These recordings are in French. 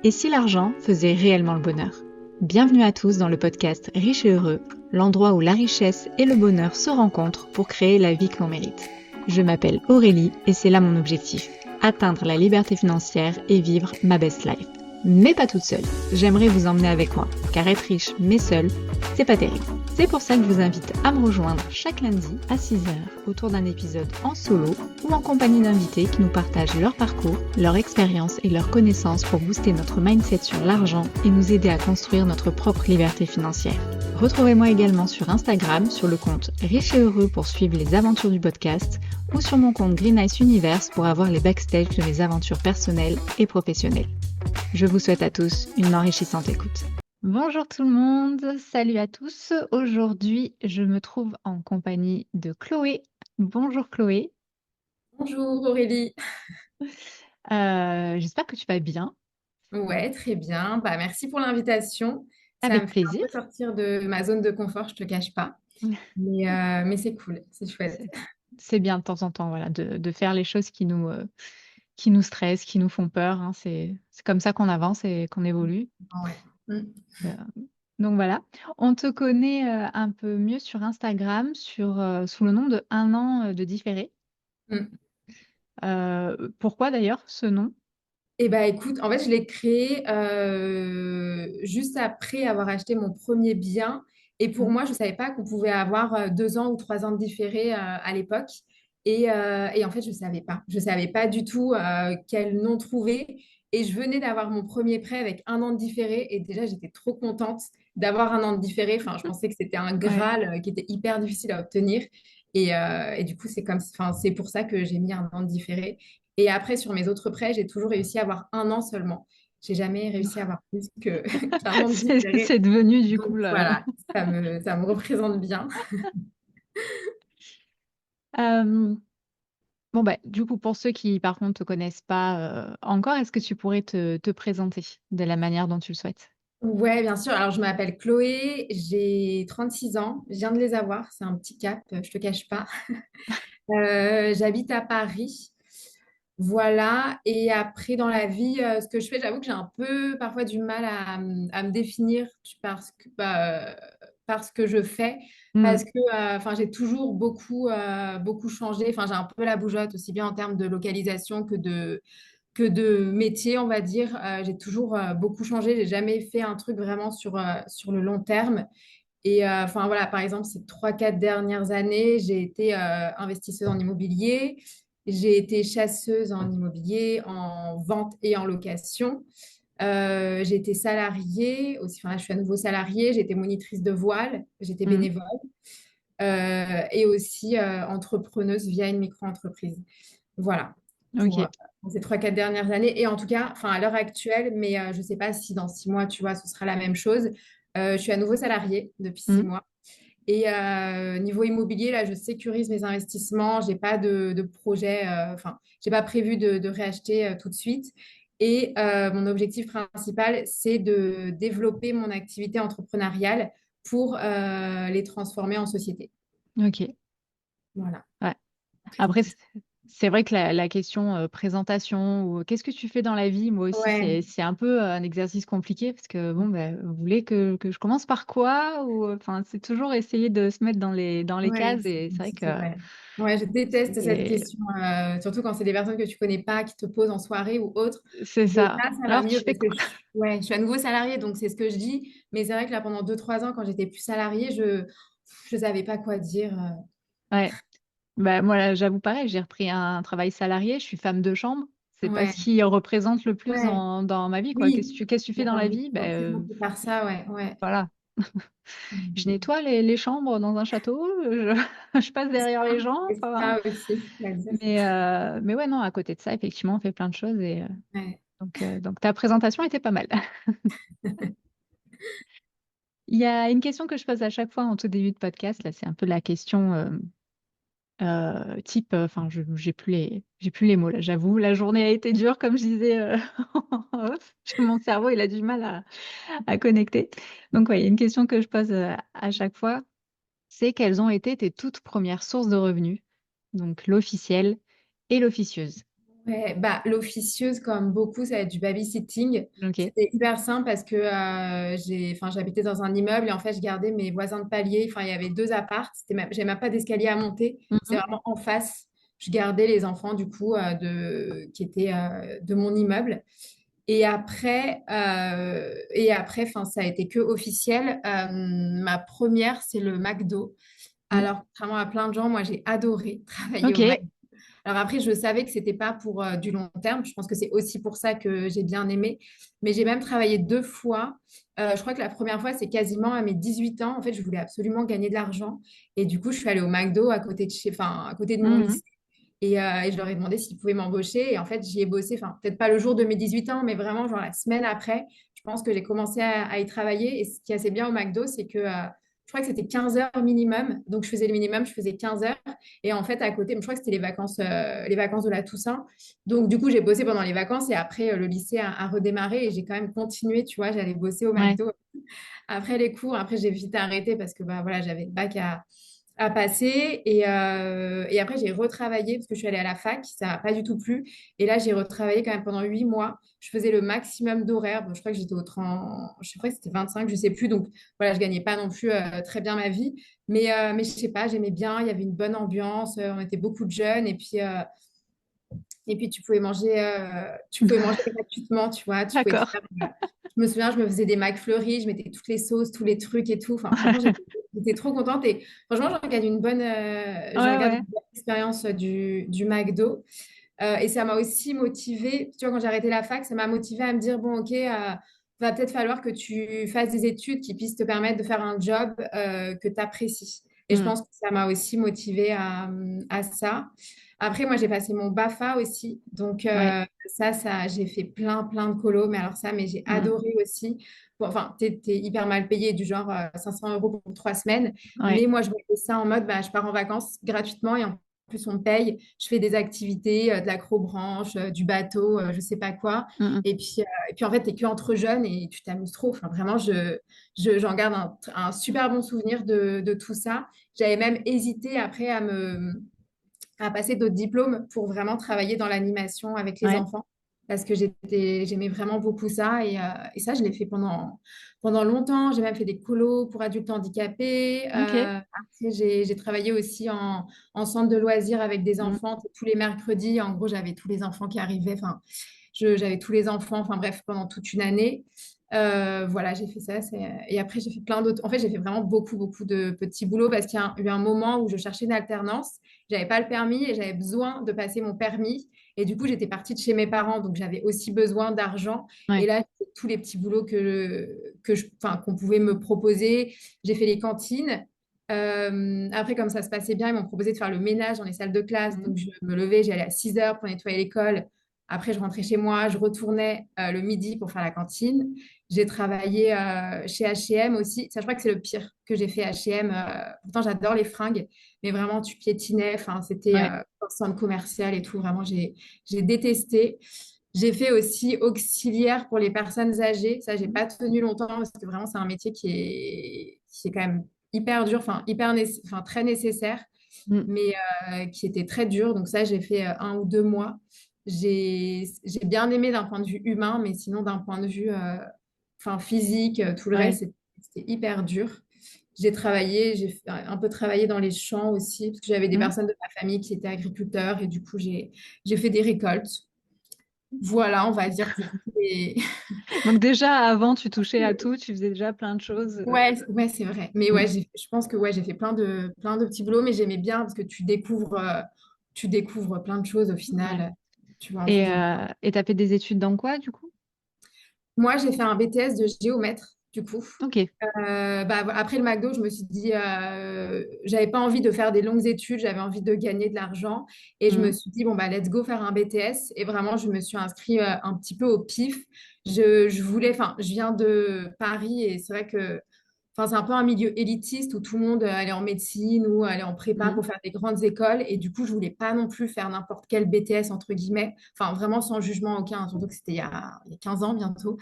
Et si l'argent faisait réellement le bonheur? Bienvenue à tous dans le podcast Riche et Heureux, l'endroit où la richesse et le bonheur se rencontrent pour créer la vie que l'on mérite. Je m'appelle Aurélie et c'est là mon objectif, atteindre la liberté financière et vivre ma best life. Mais pas toute seule, j'aimerais vous emmener avec moi, car être riche mais seule, c'est pas terrible. C'est pour ça que je vous invite à me rejoindre chaque lundi à 6h autour d'un épisode en solo ou en compagnie d'invités qui nous partagent leur parcours, leur expérience et leurs connaissances pour booster notre mindset sur l'argent et nous aider à construire notre propre liberté financière. Retrouvez-moi également sur Instagram sur le compte Riche et Heureux pour suivre les aventures du podcast ou sur mon compte Green Ice Universe pour avoir les backstage de mes aventures personnelles et professionnelles. Je vous souhaite à tous une enrichissante écoute. Bonjour tout le monde, salut à tous. Aujourd'hui, je me trouve en compagnie de Chloé. Bonjour Chloé. Bonjour Aurélie. J'espère que tu vas bien. Ouais, très bien. Bah, merci pour l'invitation. Ça me Avec fait un plaisir. peu sortir de ma zone de confort, je te cache pas. Mais c'est cool, c'est chouette. C'est c'est bien de temps en temps, voilà, de faire les choses qui nous stressent, qui nous font peur, hein. C'est comme ça qu'on avance et qu'on évolue. Ouais. Mm. Euh, donc voilà. On te connaît un peu mieux sur Instagram, sous le nom de Un an de différé. Mm. Pourquoi d'ailleurs ce nom? Et bah écoute, en fait, je l'ai créé juste après avoir acheté mon premier bien. Et pour Mhm. moi, je ne savais pas qu'on pouvait avoir 2 ans ou 3 ans de différé à l'époque. Et en fait, je ne savais pas. Je ne savais pas du tout quel nom trouver. Et je venais d'avoir mon premier prêt avec 1 an de différé. Et déjà, j'étais trop contente d'avoir 1 an de différé. Enfin, je pensais que c'était un Ouais. Graal qui était hyper difficile à obtenir. Et du coup, enfin, c'est pour ça que j'ai mis 1 an de différé. Et après, sur mes autres prêts, j'ai toujours réussi à avoir 1 an seulement. J'ai jamais réussi à avoir plus que qu'un an de C'est différé. devenu du Donc coup là. voilà, ça me représente bien. Euh, bon bah du coup pour ceux qui par contre te connaissent pas encore, est-ce que tu pourrais te présenter de la manière dont tu le souhaites? Ouais, bien sûr. Alors, je m'appelle Chloé, j'ai 36 ans, je viens de les avoir, c'est un petit cap, je te cache pas. J'habite à Paris. Voilà. Et après, dans la vie, ce que je fais, j'avoue que j'ai un peu parfois du mal à me définir parce que je fais. Parce Hmm. que enfin, j'ai toujours beaucoup changé. Enfin, j'ai un peu la bougeotte, aussi bien en termes de localisation que de métier, on va dire. J'ai toujours beaucoup changé. J'ai jamais fait un truc vraiment sur le long terme. Et enfin voilà, par exemple, ces 3, 4 dernières années, j'ai été investisseuse en immobilier, j'ai été chasseuse en immobilier, en vente et en location. J'ai été salariée aussi, enfin là, je suis à nouveau salariée, j'ai été monitrice de voile, j'étais Hmm. bénévole et aussi entrepreneuse via une micro-entreprise. Voilà, Ok. pour ces 3, 4 dernières années. Et en tout cas, enfin à l'heure actuelle, mais je ne sais pas si dans 6 mois, tu vois, ce sera la même chose. Je suis à nouveau salariée depuis six Hmm. mois. Et niveau immobilier, là, je sécurise mes investissements. J'ai pas de projet, enfin, j'ai pas prévu de réacheter tout de suite. Et mon objectif principal, c'est de développer mon activité entrepreneuriale pour les transformer en société. Ok. Voilà. Ouais. Après, Présentation. c'est vrai que la question présentation ou qu'est-ce que tu fais dans la vie, moi aussi, Ouais, c'est un peu un exercice compliqué parce que bon, bah, vous voulez que je commence par quoi ou enfin, c'est toujours essayer de se mettre dans les ouais, cases et c'est vrai que c'est vrai. Ouais, je déteste cette c'est question, surtout quand c'est des personnes que tu connais pas, qui te posent en soirée ou autre. c'est Bon, ça. là, ça va Alors, tu mieux fais parce que quoi? ouais, je suis à nouveau salariée, donc c'est ce que je dis. Mais c'est vrai que là, pendant 2, 3 ans, quand j'étais plus salariée, je savais pas quoi dire. Ouais. Bah, moi, là, j'avoue pareil, j'ai repris un travail salarié, je suis femme de chambre. C'est pas ce Ouais, qui représente le plus ouais, dans ma vie, quoi. oui. Qu'est-ce que tu fais dans J'étais un la peu vie? représentée par ça, ouais, ouais. Voilà. Je Mhm. nettoie les chambres dans un château, je passe derrière les gens. C'est Enfin, ça aussi, on va dire. mais ouais, non, à côté de ça, effectivement, on fait plein de choses et Ouais. donc ta présentation était pas mal. Il y a une question que je pose à chaque fois en tout début de podcast, là, c'est un peu la question type, enfin, j'ai plus les mots là, j'avoue. La journée a été dure, comme je disais en off. Mon cerveau, il a du mal à connecter. Donc, ouais, il y a une question que je pose à chaque fois, c'est quelles ont été tes toutes premières sources de revenus, donc l'officielle et l'officieuse. Ouais, bah, l'officieuse, comme beaucoup, ça va être du babysitting. Ok. C'était hyper simple parce que j'habitais dans un immeuble et en fait, je gardais mes voisins de palier. Enfin, il y avait deux apparts. J'avais même pas d'escalier à monter. C'est Mhm. vraiment en face. Je gardais les enfants, du coup, qui étaient de mon immeuble. Et après, enfin, ça a été que officiel. Ma première, c'est le McDo. Mm. Alors, contrairement à plein de gens, moi, j'ai adoré travailler Ok. au McDo. Alors après, je savais que c'était pas pour du long terme. Je pense que c'est aussi pour ça que j'ai bien aimé. Mais j'ai même travaillé 2 fois. Je crois que la première fois, c'est quasiment à mes 18 ans. En fait, je voulais absolument gagner de l'argent. Et du coup, je suis allée au McDo à côté enfin, à côté de mon Mhm. lycée. Et je leur ai demandé s'ils pouvaient m'embaucher. Et en fait, j'y ai bossé, enfin, peut-être pas le jour de mes 18 ans, mais vraiment, genre la semaine après, je pense que j'ai commencé à y travailler. Et ce qui est assez bien au McDo, c'est que je crois que c'était 15 heures minimum. Donc, je faisais le minimum, je faisais 15 heures. Et en fait, à côté, je crois que c'était les vacances de la Toussaint. Donc, du coup, j'ai bossé pendant les vacances et après, le lycée a redémarré et j'ai quand même continué, tu vois, j'allais bosser au Ouais. McDo après les cours. Après, j'ai vite arrêté parce que bah, voilà, j'avais le bac à passer. Et après, j'ai retravaillé parce que je suis allée à la fac. Ça n'a pas du tout plu. Et là, j'ai retravaillé quand même pendant 8 mois. Je faisais le maximum d'horaires. Bon, je crois que j'étais au 30, je crois que c'était 25, je sais plus. Donc, voilà, je gagnais pas non plus très bien ma vie. Mais je sais pas, j'aimais bien. Il y avait une bonne ambiance. On était beaucoup de jeunes. Et puis, tu pouvais manger gratuitement, tu vois. Tu pouvais te D'accord. faire, je me souviens, je me faisais des McFlurry, je mettais toutes les sauces, tous les trucs et tout. Enfin, franchement, j'étais trop contente. Et franchement, je Ouais, regarde ouais. une bonne expérience du McDo. Et ça m'a aussi motivée, tu vois, quand j'ai arrêté la fac, ça m'a motivée à me dire, bon, ok, va peut-être falloir que tu fasses des études qui puissent te permettre de faire un job que tu apprécies. Et je Mm. pense que ça m'a aussi motivée à ça. Après, moi, j'ai passé mon BAFA aussi. Donc, Ouais. ça, j'ai fait plein, plein de colos. Mais alors ça, mais j'ai Mm. adoré aussi. Bon, enfin, t'es hyper mal payé, du genre 500 euros pour 3 semaines. Ouais. Mais moi, je voyais ça en mode, bah, je pars en vacances gratuitement et en plus, on me paye. Je fais des activités, de l'acrobranche, du bateau, je sais pas quoi. Mm. Et puis en fait, tu es que entre jeunes et tu t'amuses trop. Enfin, vraiment, j'en garde un super bon souvenir de tout ça. J'avais même hésité après à passer d'autres diplômes pour vraiment travailler dans l'animation avec les Ouais. enfants. Parce que j'aimais vraiment beaucoup ça. Et ça, je l'ai fait pendant longtemps. J'ai même fait des colos pour adultes handicapés. Ok. Après, j'ai travaillé aussi en centre de loisirs avec des Mm. enfants tous les mercredis. En gros, j'avais tous les enfants qui arrivaient. Enfin, j'avais tous les enfants. Enfin, bref, pendant toute une année. Voilà, j'ai fait ça. Et après, j'ai fait plein d'autres. En fait, j'ai fait vraiment beaucoup, beaucoup de petits boulots parce qu'il y a eu un moment où je cherchais une alternance. J'avais pas le permis et j'avais besoin de passer mon permis. Et du coup, j'étais partie de chez mes parents, donc j'avais aussi besoin d'argent. Et Ouais. là, j'ai fait tous les petits boulots enfin, qu'on pouvait me proposer. J'ai fait les cantines. Après, comme ça se passait bien, ils m'ont proposé de faire le ménage dans les salles de classe. Mm. Donc, je me levais, j'allais à 6 heures pour nettoyer l'école. Après, je rentrais chez moi, je retournais le midi pour faire la cantine. J'ai travaillé chez H&M aussi. Ça, je crois que c'est le pire que j'ai fait H&M. Pourtant, j'adore les fringues, mais vraiment, tu piétinais. Enfin, c'était Ouais. un centre commercial et tout. Vraiment, j'ai détesté. J'ai fait aussi auxiliaire pour les personnes âgées. Ça, j'ai pas tenu longtemps parce que vraiment, c'est un métier qui est quand même hyper dur, enfin, enfin, très nécessaire, Mm. mais qui était très dur. Donc ça, j'ai fait 1 ou 2 mois. J'ai bien aimé d'un point de vue humain, mais sinon, d'un point de vue enfin, physique, tout le Ouais. reste, c'était hyper dur. J'ai un peu travaillé dans les champs aussi, parce que j'avais des Mm. personnes de ma famille qui étaient agriculteurs, et du coup, j'ai fait des récoltes. Voilà, on va dire pour tous les... Donc déjà, avant, tu touchais à tout, tu faisais déjà plein de choses. Ouais, ouais, c'est vrai. Mais ouais, Mm. je pense que ouais, j'ai fait plein de petits boulots, mais j'aimais bien parce que tu découvres plein de choses au Ouais. final. Tu vois un peu de... Et t'as fait des études dans quoi, du coup? Moi, j'ai fait un BTS de géomètre, du coup. Ok. Bah, après le McDo, je me suis dit, j'avais pas envie de faire des longues études, j'avais envie de gagner de l'argent. Et je me Mm. suis dit, bon, bah, let's go faire un BTS. Et vraiment, je me suis inscrite un petit peu au pif. Je voulais, enfin, je viens de Paris et c'est vrai que, enfin, c'est un peu un milieu élitiste où tout le monde allait en médecine ou allait en prépa Mm. pour faire des grandes écoles. Et du coup, je voulais pas non plus faire n'importe quel BTS, entre guillemets. Enfin, vraiment sans jugement aucun, surtout que c'était il y a 15 ans bientôt.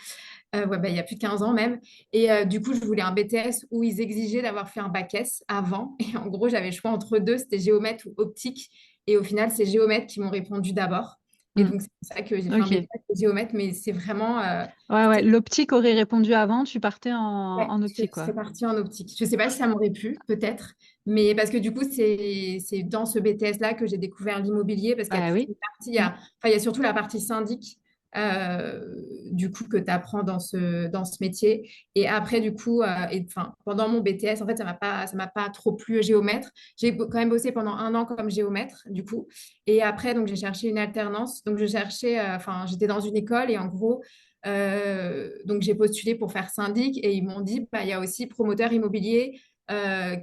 Ouais, bah, il y a plus de 15 ans même. Et du coup, je voulais un BTS où ils exigeaient d'avoir fait un bac S avant. Et en gros, j'avais le choix entre deux, c'était géomètre ou optique. Et au final, c'est géomètre qui m'ont répondu d'abord. Et Mm. donc, c'est pour ça que j'ai fait un Ok. BTS de géomètre, mais c'est vraiment, Ouais, ouais. c'était L'optique aurait répondu avant, tu partais ouais, en optique, je serais quoi. partie en optique. Je ne sais pas si ça m'aurait plu, peut-être, mais parce que du coup, c'est dans ce BTS-là que j'ai découvert l'immobilier, parce qu'il y a Bah toute oui. une partie, Mm. il y a surtout la partie syndic, euh, du coup, que tu apprends dans ce métier. Et après, du coup, enfin, pendant mon BTS, en fait, ça m'a pas trop plu géomètre. J'ai quand même bossé pendant un an comme géomètre, du coup. Et après, donc, j'ai cherché une alternance. Donc, je cherchais, enfin, j'étais dans une école et en gros, donc j'ai postulé pour faire syndic et ils m'ont dit, bah, il y a aussi promoteur immobilier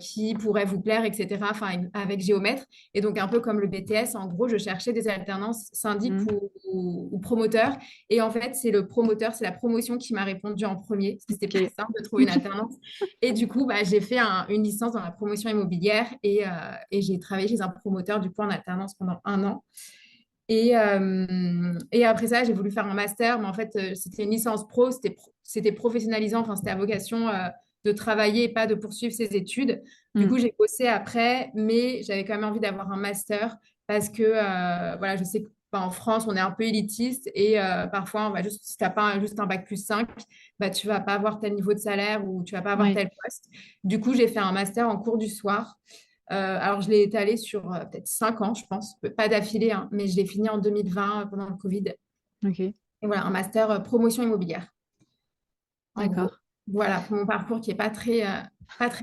qui pourrait vous plaire, etc. Enfin, avec géomètre. Et donc un peu comme le BTS, en gros, je cherchais des alternances syndic Mm. ou promoteur. Et en fait, c'est le promoteur, c'est la promotion qui m'a répondu en premier, parce que c'était pas Ok. simple de trouver une alternance. Et du coup, bah, j'ai fait une licence dans la promotion immobilière et j'ai travaillé chez un promoteur du coup en alternance pendant un an. Et après ça, j'ai voulu faire un master, mais en fait, c'était une licence pro, c'était professionnalisant, enfin, c'était à vocation de travailler et pas de poursuivre ses études. Du coup, Mm. j'ai bossé après, mais j'avais quand même envie d'avoir un master parce que, voilà, je sais que bah, en France, on est un peu élitiste et parfois, on va juste, si tu n'as pas juste un bac plus 5, bah, tu vas pas avoir tel niveau de salaire ou tu vas pas avoir Oui. tel poste. Du coup, j'ai fait un master en cours du soir. Alors, je l'ai étalé sur peut-être 5 ans, je pense, pas d'affilée, hein, mais je l'ai fini en 2020 pendant le Covid. Ok. Et voilà, un master promotion immobilière, en gros. D'accord. Voilà, pour mon parcours qui est pas très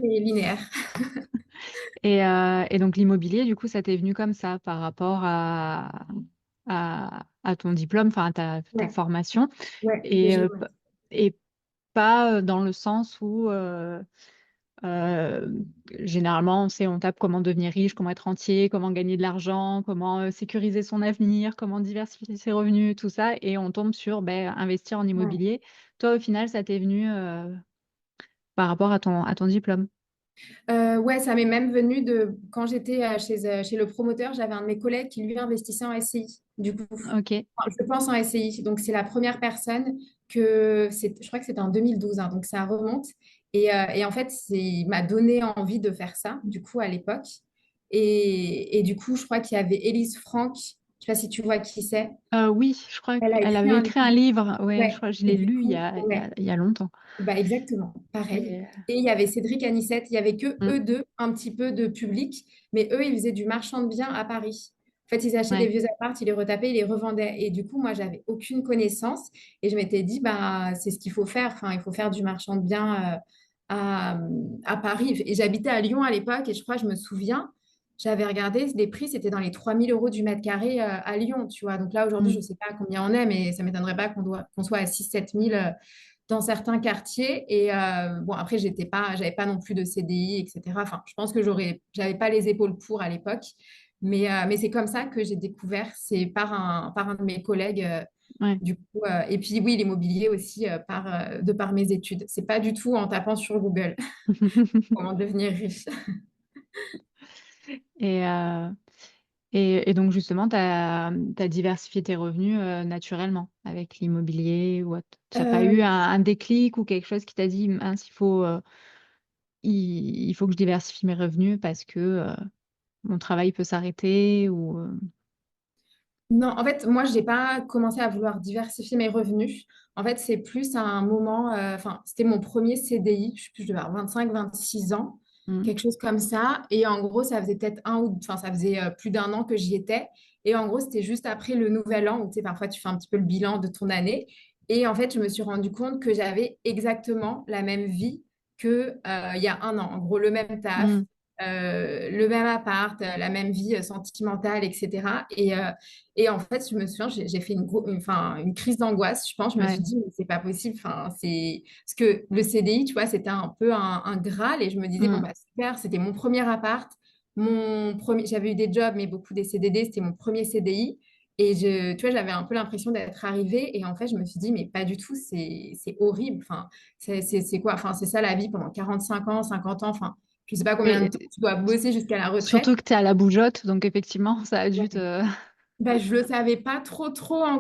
linéaire. Et donc l'immobilier, du coup, ça t'est venu comme ça par rapport à ton diplôme, enfin à ta Ouais, formation, ouais, de et, géomètre. et pas dans le sens où euh, généralement, on tape comment devenir riche, comment être rentier, comment gagner de l'argent, comment sécuriser son avenir, comment diversifier ses revenus, tout ça, et on tombe sur ben, investir en Ouais. immobilier. Toi, au final, ça t'est venu par rapport à ton diplôme. Ouais, ça m'est même venu de quand j'étais chez le promoteur, j'avais un de mes collègues qui lui investissait en SCI, du coup. Ok, Enfin, je pense en SCI. Donc, c'est la première personne je crois que c'était en 2012, hein, donc ça remonte. Et en fait, il m'a donné envie de faire ça, du coup, à l'époque. Et du coup, je crois qu'il y avait Élise Franck, je sais pas si tu vois qui c'est. Oui, je crois Elle a qu'elle écrit avait un écrit un livre. livre. Ouais, je Ouais. crois que je Et l'ai du lu coup, ouais. il y a longtemps. Bah exactement, pareil. Et, Et il y avait Cédric Anissette, il y avait que mm, eux deux, un petit peu de public, mais eux, ils faisaient du marchand de biens à Paris. En fait, ils achetaient des ouais. vieux apparts, ils les retapaient, ils les revendaient. Et du coup, moi, j'avais aucune connaissance et je m'étais dit, bah, c'est ce qu'il faut faire. Enfin, il faut faire du marchand de biens à, à Paris. Et j'habitais à Lyon à l'époque et je crois, je me souviens, j'avais regardé les prix, c'était dans les 3 000 € du mètre carré à Lyon, tu vois. Donc là, aujourd'hui, je ne Mm. sais pas combien on est, mais ça ne m'étonnerait pas qu'on soit à 6 000 7 000 dans certains quartiers. Et bon, après, j'avais pas non plus de CDI, etc. Enfin, je pense que j'avais pas les épaules pour à l'époque. Mais c'est comme ça que j'ai découvert. C'est par un de mes collègues, Ouais. du coup. Et puis, oui, l'immobilier aussi, de par mes études. C'est pas du tout en tapant sur Google comment devenir riche. Et, et donc, justement, tu as diversifié tes revenus naturellement avec l'immobilier ou autre. Tu n'as pas eu Euh, un déclic ou quelque chose qui t'a dit, mince, il faut que je diversifie mes revenus parce que mon travail peut s'arrêter ou... non, en fait, moi, j'ai pas commencé à vouloir diversifier mes revenus. En fait, c'est plus à un moment, enfin, c'était mon premier CDI, je sais plus, je devais avoir 25 26 ans, Mm. quelque chose comme ça. Et en gros, ça faisait peut-être enfin, ça faisait plus d'un an que j'y étais. Et en gros, c'était juste après le nouvel an où, tu sais, parfois, tu fais un petit peu le bilan de ton année. Et en fait, je me suis rendu compte que j'avais exactement la même vie que, il y a un an. En gros, le même taf, Mm. le même appart, la même vie sentimentale, etc. Et en fait, je me souviens, j'ai fait enfin, une crise d'angoisse, je pense. Je me suis Ouais. dit, mais c'est pas possible. Enfin, parce que le CDI, tu vois, c'était un peu un graal. Et je me disais, bon, Mm. bah, super, c'était mon premier appart. J'avais eu des jobs, mais beaucoup des CDD, c'était mon premier CDI. Et tu vois, j'avais un peu l'impression d'être arrivée. Et en fait, je me suis dit, mais pas du tout, c'est horrible. Enfin, c'est quoi? Enfin, c'est ça la vie pendant 45 ans, 50 ans. Enfin, je sais pas combien Oui, tu dois bosser jusqu'à la retraite. surtout que tu es à la bougeotte, donc effectivement, ça a dû Ouais. te... Bah, je le savais pas trop.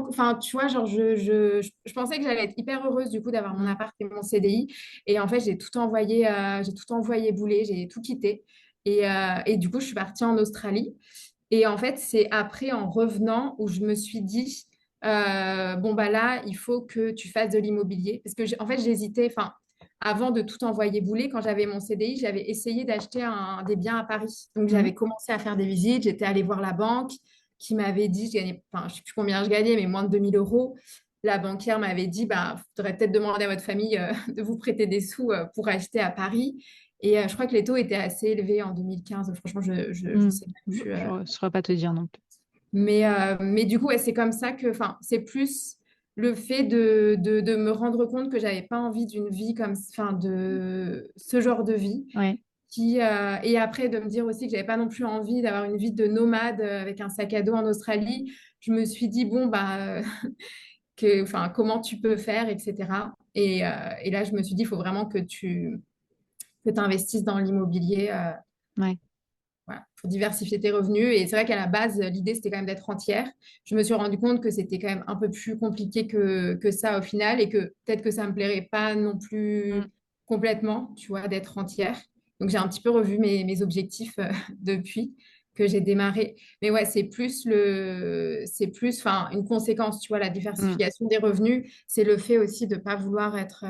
Enfin, tu vois, genre, je pensais que j'allais être hyper heureuse du coup d'avoir mon Mm. appart et mon CDI. Et en fait, j'ai tout envoyé bouler, j'ai tout quitté. Et du coup, je suis partie en Australie. Et en fait, c'est après, en revenant, où je me suis dit, bon, bah là, il faut que tu fasses de l'immobilier. Parce que, en fait, j'hésitais, enfin, avant de tout envoyer bouler, quand j'avais mon CDI, j'avais essayé d'acheter des biens à Paris. Donc, Mhm. j'avais commencé à faire des visites, j'étais allée voir la banque qui m'avait dit, je gagnais, enfin, je sais plus combien je gagnais, mais moins de 2 000 euros. La banquière m'avait dit, bah, faudrait peut-être demander à votre famille de vous prêter des sous pour acheter à Paris. Et je crois que les taux étaient assez élevés en 2015. Franchement, je Mhm. sais même plus. Je ne saurais pas te dire non plus. Mais du coup, ouais, c'est comme ça que, enfin, c'est plus le fait de me rendre compte que j'avais pas envie d'une vie comme, enfin, de ce genre de vie. Ouais, Et après, de me dire aussi que j'avais pas non plus envie d'avoir une vie de nomade avec un sac à dos en Australie. Je me suis dit, bon, bah, enfin, comment tu peux faire, etc. Et là, je me suis dit, il faut vraiment que tu investisses dans l'immobilier. ouais, Voilà, pour diversifier tes revenus. Et c'est vrai qu'à la base, l'idée, c'était quand même d'être entière. Je me suis rendu compte que c'était quand même un peu plus compliqué que ça au final et que peut-être que ça me plairait pas non Mm. plus complètement, tu vois, d'être entière. Donc, j'ai un petit peu revu mes objectifs depuis que j'ai démarré. Mais ouais, c'est plus, enfin, une conséquence, tu vois, la Mm. diversification des revenus, c'est le fait aussi de pas vouloir être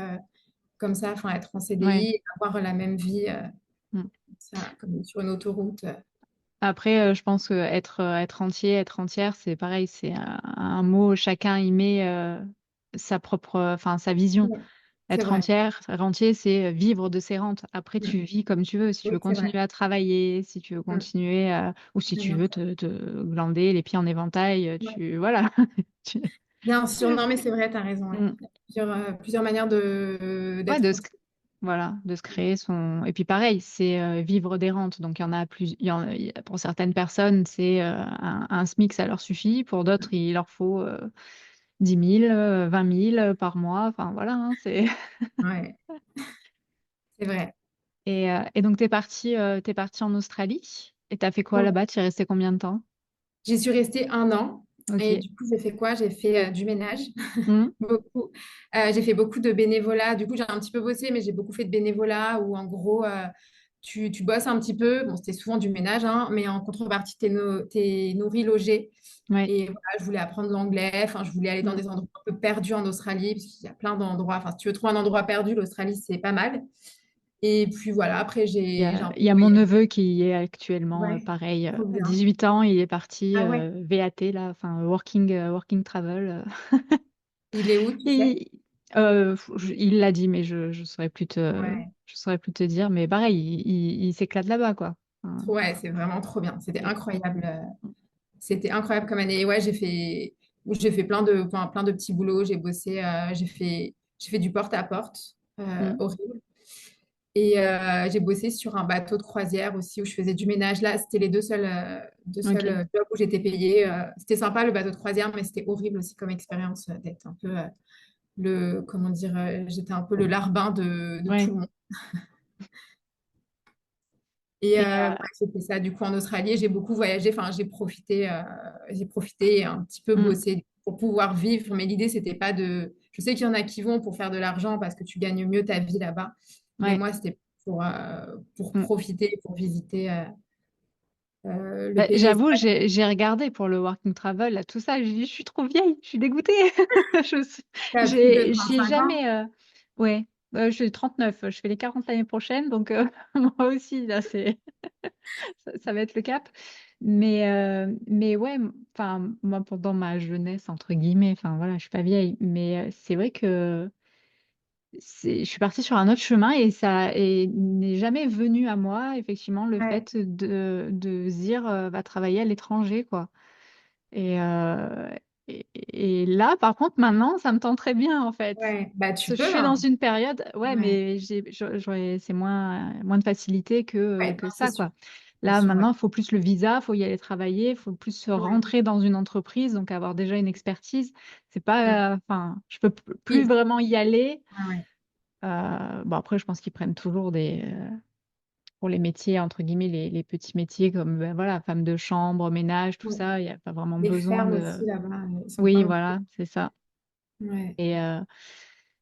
comme ça, enfin, être en Ouais. CDI et avoir la même vie, Mm. ça, comme sur une autoroute. Après, je pense que être entier, être entière, c'est pareil, c'est un mot, chacun y met sa propre, enfin sa vision. Ouais, c'est Être vrai. entière, rentier, c'est vivre de ses rentes. Après, tu Mm. vis comme tu veux. Si tu Oui, veux c'est vrai. continuer à travailler, si tu veux Mm. continuer ou si C'est tu bien veux ça. te glander les pieds en éventail, Ouais. voilà. Tu- Bien sûr, non, mais c'est vrai, tu as raison. Ouais. Mm. Il y a plusieurs manières Ouais, d'être entier. voilà, de se créer son. Et puis pareil, c'est vivre des rentes. Donc il y en a plus. Pour certaines personnes, c'est un SMIC, ça leur suffit. Pour d'autres, il leur faut 10 000, 20 000 par mois. Enfin voilà, hein, c'est. Ouais, c'est vrai. Et donc t'es parti en Australie. Et t'as fait quoi Donc, là-bas? Tu es resté combien de temps? j'y suis restée 1 an. Et Ok. du coup, j'ai fait quoi? J'ai fait du ménage, Hmm. beaucoup. J'ai fait beaucoup de bénévolat. Du coup, j'ai un petit peu bossé, mais j'ai beaucoup fait de bénévolat où, en gros, tu bosses un petit peu. Bon, c'était souvent du ménage, hein, mais en contrepartie, t'es nourri, logé. Ouais. Et voilà, je voulais apprendre l'anglais. Enfin, je voulais aller dans Hmm. des endroits un peu perdus en Australie, parce qu'il y a plein d'endroits. Enfin, si tu veux trouver un endroit perdu, l'Australie, c'est pas mal. Et puis voilà, après, j'ai un Il peu y a mon voyagé. neveu qui est actuellement Ouais, pareil, trop à bien. 18 ans, il est parti Ah ouais, VAT, là, enfin working travel. il est où, tu sais? Et, il l'a dit, mais Ouais, je saurais plus te dire. Mais pareil, il s'éclate là-bas, quoi. Enfin, ouais, c'est vraiment trop bien. et- C'était incroyable comme année. Et ouais, j'ai fait plein de petits boulots. J'ai bossé, j'ai fait du porte-à-porte, Hmm. horrible. Et j'ai bossé sur un bateau de croisière aussi où je faisais du ménage. Là, c'était les deux seuls Ok. jobs où j'étais payée. C'était sympa le bateau de croisière, mais c'était horrible aussi comme expérience d'être un peu comment dire, j'étais un peu le larbin de tout Ouais. le monde. Et Et, ouais, j'ai fait ça du coup en Australie. J'ai beaucoup voyagé. Enfin, j'ai profité et un petit peu hmm. bossé pour pouvoir vivre. Mais l'idée, c'était pas de. Je sais qu'il y en a qui vont pour faire de l'argent parce que tu gagnes mieux ta vie là-bas. Mais Ouais. moi, c'était pour Hmm. profiter, pour visiter le Bah, pays. j'avoue, j'ai regardé pour le working travel, là, tout ça. J'ai dit, je suis trop vieille, je suis dégoûtée. Tu as plus de J'y ai 25 ans. jamais. Ouais, je suis 39, je fais les 40 l'année prochaine, donc moi aussi, là, ça va être le cap. Mais ouais, enfin, moi, pendant ma jeunesse, entre guillemets, enfin voilà, je suis pas vieille, mais c'est vrai que je suis partie sur un autre chemin et n'est jamais venu à moi, effectivement, le Ouais, fait de se dire, va travailler à l'étranger, quoi. Et, euh, et là, par contre, maintenant, ça me tente très bien, en fait. ouais. Bah, Parce tu que je peux, suis dans hein. une période, ouais, Ouais, mais c'est moins de facilité ouais, que non, c'est ça, sûr. quoi. C'est Là, sûr, ouais. maintenant, il faut plus le visa, il faut y aller travailler, il faut plus Ouais. rentrer dans une entreprise, donc avoir déjà une expertise. C'est Mm. pas, enfin, je peux plus Oui. vraiment y aller. Ouais, ouais. Bon, après, je pense qu'ils prennent toujours pour les métiers, entre guillemets, les petits métiers comme, ben, voilà, femme de chambre, ménage, tout Ouais. ça. Il n'y a pas vraiment Les besoin fermes de. aussi là-bas, ils sont pas Oui, non plus. voilà, c'est ça. Ouais.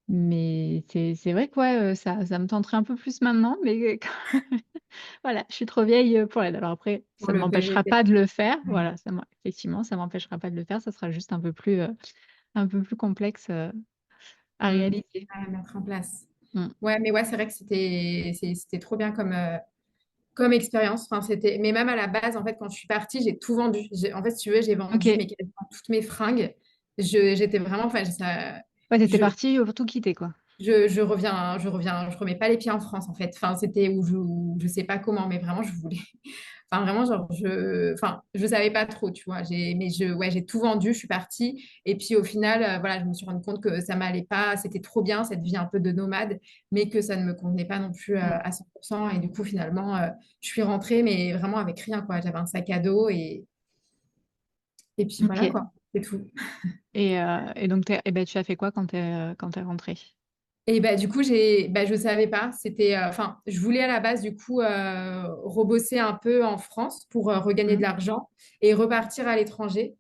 Mais c'est vrai que ouais, ça me tenterait un peu plus maintenant, mais voilà, je suis trop vieille, pour l'aide. Alors après, Pour ça ne le m'empêchera PVT. pas de le faire. Ouais. Voilà, effectivement, ça m'empêchera pas de le faire. Ça sera juste un peu plus complexe, à Mm. réaliser. À mettre en place. Mmh. Ouais, mais ouais, c'est vrai que c'était trop bien comme expérience. Enfin, mais même à la base, en fait, quand je suis partie, j'ai tout vendu. En fait, si tu veux, j'ai vendu OK. mais quasiment toutes mes fringues. J'étais vraiment, enfin, Ouais, tu étais je, partie pour tout quitter, quoi. je remets pas les pieds en France, en fait. Enfin, c'était où je sais pas comment, mais vraiment, je voulais. Enfin, vraiment, genre, je savais pas trop, tu vois. Ouais, j'ai tout vendu, je suis partie. Et puis, au final, voilà, je me suis rendu compte que ça m'allait pas. C'était trop bien, cette vie un peu de nomade, mais que ça ne me convenait pas non plus Mmh. à 100%. Et du coup, finalement, je suis rentrée, mais vraiment avec rien, quoi. J'avais un sac à dos et puis voilà, OK. quoi. C'est tout. Et donc tu as fait quoi quand tu es rentrée? Et bah, du coup, je savais pas. Enfin, je voulais à la base, du coup, rebosser un peu en France pour regagner de Mmh. l'argent et repartir à l'étranger.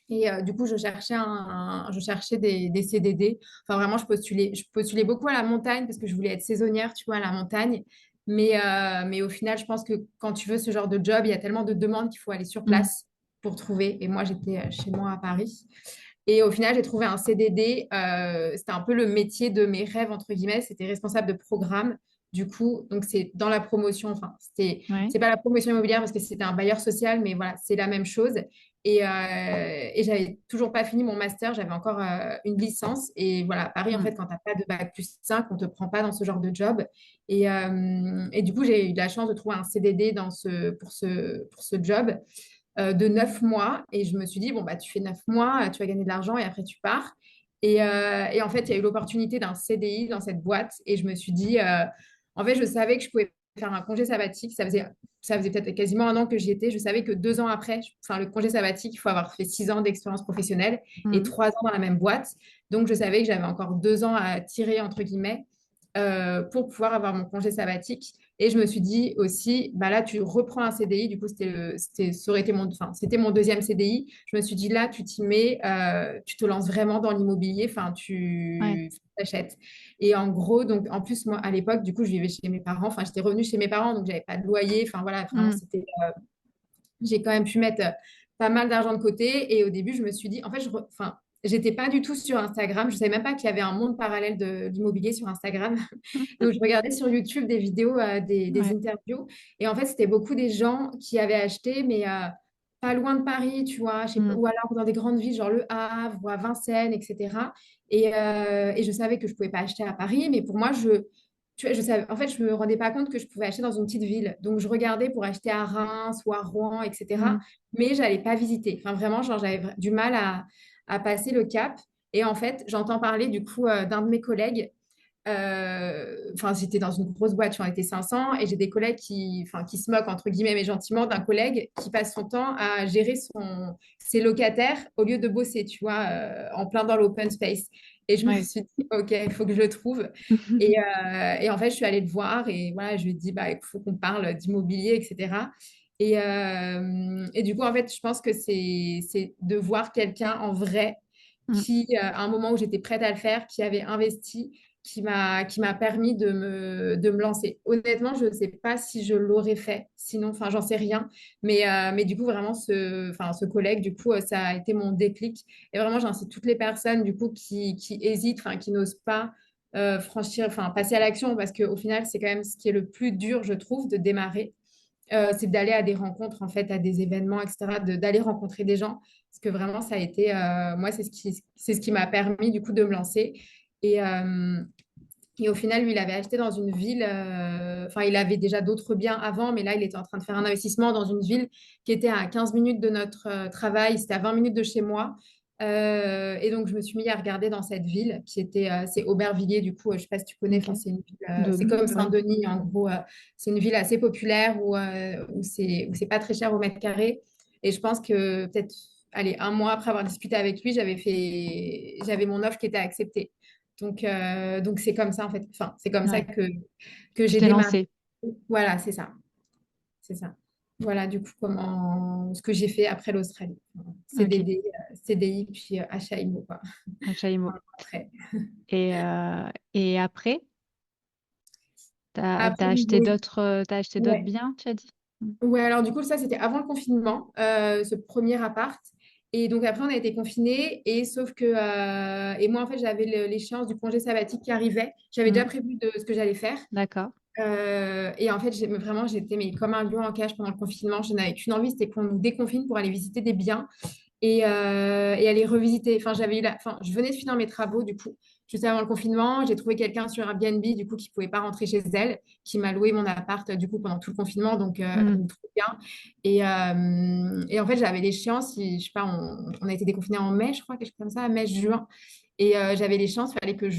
Et du coup, je cherchais des CDD. Enfin, vraiment, je postulais beaucoup à la montagne parce que je voulais être saisonnière, tu vois, à la montagne. Mais au final, je pense que quand tu veux ce genre de job, il y a tellement de demandes qu'il faut aller sur Mmh. place pour trouver. Et moi, j'étais chez moi à Paris. Et au final, j'ai trouvé un CDD. C'était un peu le métier de mes rêves, entre guillemets. C'était responsable de programme. Du coup, donc c'est dans la promotion. Enfin, Ouais. c'est pas la promotion immobilière parce que c'était un bailleur social, mais voilà, c'est la même chose. Et j'avais toujours pas fini mon master. J'avais encore une licence. Et voilà, à Paris, en Mmh. fait, quand t'as pas de bac plus 5, on te prend pas dans ce genre de job. Et du coup, j'ai eu de la chance de trouver un CDD pour ce job de 9 mois. Et je me suis dit, bon, bah, tu fais 9 mois, tu vas gagner de l'argent et après tu pars. Et en fait, il y a eu l'opportunité d'un CDI dans cette boîte. Et je me suis dit, en fait, je savais que je pouvais faire un congé sabbatique. Ça faisait peut-être quasiment un an que j'y étais. Je savais que 2 ans après, enfin, le congé sabbatique, il faut avoir fait 6 ans d'expérience professionnelle et Mmh. 3 ans dans la même boîte. Donc, je savais que j'avais encore 2 ans à tirer, entre guillemets, pour pouvoir avoir mon congé sabbatique. Et je me suis dit aussi, bah là, tu reprends un CDI. Du coup, ça aurait été enfin, c'était mon deuxième CDI. Je me suis dit, là, tu t'y mets, tu te lances vraiment dans l'immobilier. Enfin, Ouais. tu t'achètes. Et en gros, donc, en plus, moi, à l'époque, du coup, je vivais chez mes parents. Enfin, j'étais revenue chez mes parents, donc j'avais pas de loyer. Enfin, voilà, vraiment, Mmh. j'ai quand même pu mettre pas mal d'argent de côté. Et au début, je me suis dit, en fait, enfin, j'étais pas du tout sur Instagram. Je savais même pas qu'il y avait un monde parallèle de l'immobilier sur Instagram. Donc, je regardais sur YouTube des vidéos, des Ouais. interviews. Et en fait, c'était beaucoup des gens qui avaient acheté, mais pas loin de Paris, tu vois, je sais pas, Mmh. ou alors dans des grandes villes, genre Le Havre ou à Vincennes, etc. Et je savais que je pouvais pas acheter à Paris, mais pour moi, tu vois, je savais, en fait, je me rendais pas compte que je pouvais acheter dans une petite ville. Donc, je regardais pour acheter à Reims ou à Rouen, etc. Mmh. Mais j'allais pas visiter. Enfin, vraiment, genre, j'avais du mal à passer le cap. Et en fait, j'entends parler du coup d'un de mes collègues. Enfin, j'étais dans une grosse boîte, on était 500, et j'ai des collègues enfin, qui se moquent, entre guillemets, mais gentiment, d'un collègue qui passe son temps à gérer ses locataires au lieu de bosser, tu vois, en plein dans l'open space. Et je me Ouais. suis dit, OK, il faut que je le trouve. Et en fait, je suis allée le voir et voilà, je lui ai dit, bah, il faut qu'on parle d'immobilier, etc. Et du coup, en fait, je pense que c'est de voir quelqu'un en vrai Mmh. qui, à un moment où j'étais prête à le faire, qui avait investi, qui m'a permis de me lancer. Honnêtement, je ne sais pas si je l'aurais fait, sinon, enfin, j'en sais rien. Mais du coup, vraiment, enfin, ce collègue, du coup, ça a été mon déclic. Et vraiment, j'incite toutes les personnes, du coup, qui hésitent, enfin, qui n'osent pas franchir, enfin, passer à l'action, parce qu'au final, c'est quand même ce qui est le plus dur, je trouve, de démarrer. C'est d'aller à des rencontres, en fait, à des événements, etc., d'aller rencontrer des gens. Parce que vraiment, ça a été, moi, c'est ce qui m'a permis, du coup, de me lancer. Et, euh, et au final, lui, il avait acheté dans une ville, enfin, il avait déjà d'autres biens avant, mais là, il était en train de faire un investissement dans une ville qui était à 15 minutes de notre travail, c'était à 20 minutes de chez moi. Et donc, je me suis mis à regarder dans cette ville c'est Aubervilliers, du coup, je ne sais pas si tu connais, enfin, OK. c'est une ville, De c'est comme ouais. Saint-Denis, en gros, c'est une ville assez populaire où c'est pas très cher au mètre carré. Et je pense que peut-être, allez, un mois après avoir discuté avec lui, j'avais mon offre qui était acceptée. Donc c'est comme ça en fait. Enfin, c'est comme ça Ouais. que Tu j'ai t'es démarré. lancée. Voilà, c'est ça. C'est ça. Voilà, du coup, ce que j'ai fait après l'Australie. OK. CDD, CDI, puis achat IMO, quoi. Achat IMO. Après. Et après, Après, oui. t'as acheté d'autres Ouais. biens, tu as dit? Mm. Ouais, alors du coup, ça, c'était avant le confinement, ce premier appart. Et donc après, on a été confinés. Et sauf que... et moi, en fait, j'avais l'échéance du congé sabbatique qui arrivait. J'avais déjà Mm. prévu de ce que j'allais faire. D'accord. Et en fait, vraiment, j'étais mais comme un lion en cage pendant le confinement. Je n'avais qu'une envie, c'était qu'on nous déconfine pour aller visiter des biens et aller revisiter. Enfin, je venais de finir mes travaux, du coup, juste avant le confinement. J'ai trouvé quelqu'un sur Airbnb, du coup, qui pouvait pas rentrer chez elle, qui m'a loué mon appart, du coup, pendant tout le confinement. Mm. Donc trop bien. Et en fait, j'avais l'échéance, je sais pas, on a été déconfinés en mai, je crois, quelque chose comme ça, mai, juin. Et j'avais l'échéance, il fallait que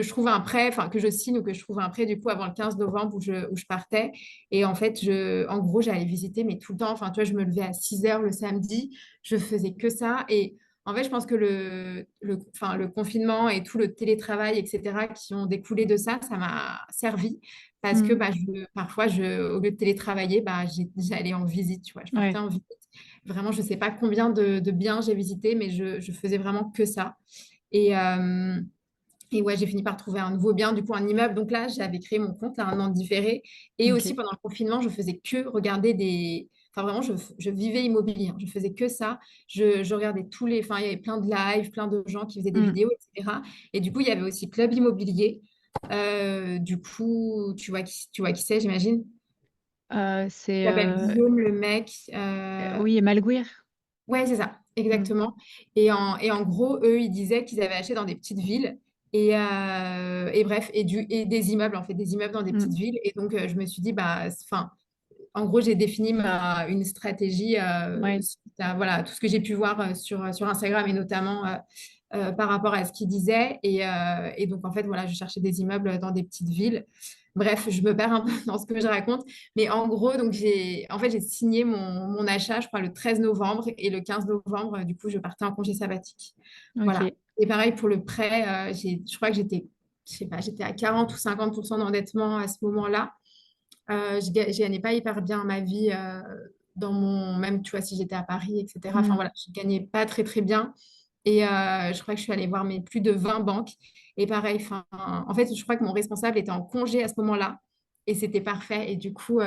je trouve un prêt, enfin que je signe ou que je trouve un prêt du coup avant le 15 novembre où je partais. Et en fait, en gros, j'allais visiter, mais tout le temps. Enfin, tu vois, je me levais à 6 heures le samedi, je faisais que ça. Et en fait, je pense que enfin, le confinement et tout le télétravail, etc., qui ont découlé de ça, ça m'a servi. Parce que Mm. bah, parfois, au lieu de télétravailler, bah, j'allais en visite, tu vois. Je partais Ouais. en visite. Vraiment, je ne sais pas combien de biens j'ai visité, mais je faisais vraiment que ça. Et, euh, et ouais, j'ai fini par trouver un nouveau bien, du coup un immeuble. Donc là, j'avais créé mon compte, là, un an différé. Et aussi Ok. pendant le confinement, je faisais que regarder des... Enfin vraiment, je vivais immobilier, hein. Je faisais que ça. Je regardais tous les... Enfin, il y avait plein de lives, plein de gens qui faisaient des Mm. vidéos, etc. Et du coup, il y avait aussi Club Immobilier. Du coup, tu vois qui c'est, j'imagine. Il C'est s'appelle Guillaume, le mec. oui, Malguir. Ouais, c'est ça, Mm. exactement. Et en gros, eux, ils disaient qu'ils avaient acheté dans des petites villes. Et bref, et des immeubles, en fait, des immeubles dans des petites Mm. villes. Et donc, je me suis dit, bah, enfin, en gros, j'ai défini une stratégie Ouais. suite à, voilà, tout ce que j'ai pu voir sur Instagram et notamment par rapport à ce qu'ils disaient. Et donc, en fait, voilà, je cherchais des immeubles dans des petites villes. Bref, je me perds un peu dans ce que je raconte. Mais en gros, donc j'ai signé mon achat, je crois, le 13 novembre. Et le 15 novembre, du coup, je partais en congé sabbatique. Voilà. Ok. Et pareil pour le prêt, je crois que je sais pas, j'étais à 40 ou 50% d'endettement à ce moment-là. Je gagnais pas hyper bien ma vie même, tu vois, si j'étais à Paris, etc. Enfin Mm. voilà, je gagnais pas très très bien. Et je crois que je suis allée voir mes plus de 20 banques. Et pareil, enfin, en fait, je crois que mon responsable était en congé à ce moment-là. Et c'était parfait. Et du coup,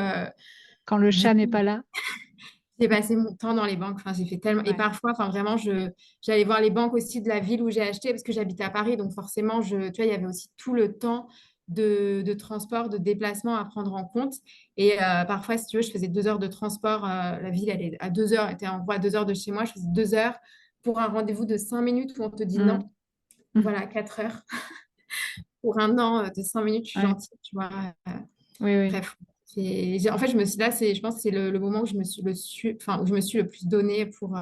Quand le du chat n'est pas coup, là. j'ai passé mon temps dans les banques. Enfin, j'ai fait tellement. Et Ouais. parfois, enfin, vraiment, j'allais voir les banques aussi de la ville où j'ai acheté parce que j'habitais à Paris. Donc, forcément, tu vois, il y avait aussi tout le temps de transport, de déplacement à prendre en compte. Et parfois, si tu veux, je faisais 2 heures de transport. La ville, elle est à 2 heures, était en gros à 2 heures de chez moi. Je faisais 2 heures pour un rendez-vous de 5 minutes où on te dit non. Mm. Voilà, 4 heures. Pour un an de 5 minutes, je suis Ouais. gentille, tu vois. Oui, oui. Bref. En fait, je pense que c'est le moment où enfin, où je me suis le plus donnée pour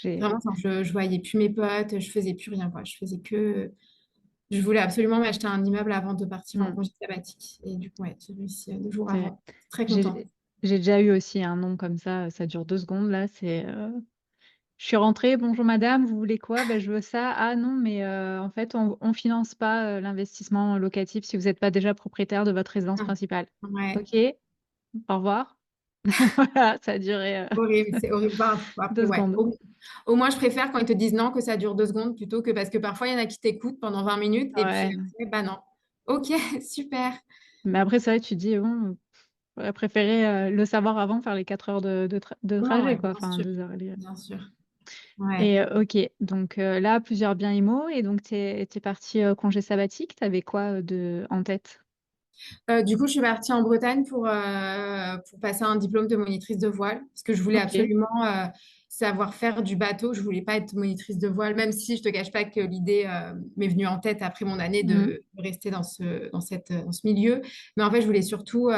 J'ai vraiment, enfin, je voyais plus mes potes, je faisais plus rien, quoi. Je voulais absolument m'acheter un immeuble avant de partir en mm. congé sabbatique. Et du coup, ouais, j'ai réussi 2 jours C'est- avant. Très contente. j'ai j'ai déjà eu aussi un nom comme ça dure 2 secondes là. Je suis rentrée, bonjour madame, vous voulez quoi? Ben, je veux ça. Ah non, mais en fait, on finance pas l'investissement locatif si vous n'êtes pas déjà propriétaire de votre résidence Ah, principale. ouais, Ok, au revoir. Voilà, ça a duré horrible, c'est horrible. Bah, deux après, ouais. secondes. Au moins, je préfère quand ils te disent non que ça dure 2 secondes plutôt que parce que parfois, il y en a qui t'écoutent pendant 20 minutes et puis Ouais. après, bah non. Ok, super. Mais après, c'est vrai que tu te dis, bon, j'aurais préféré le savoir avant, faire les 4 heures de Non, trajet, ouais, quoi. bien Enfin, sûr, 2 heures aller. bien sûr. Ouais. Et ok, donc là, plusieurs biens IMO, et donc t'es parti congé sabbatique, t'avais quoi en tête? Du coup, je suis partie en Bretagne pour passer un diplôme de monitrice de voile, parce que je voulais Ok. absolument savoir faire du bateau. Je voulais pas être monitrice de voile, même si je te cache pas que l'idée m'est venue en tête après mon année Mm. de rester dans ce milieu. Mais en fait, je voulais surtout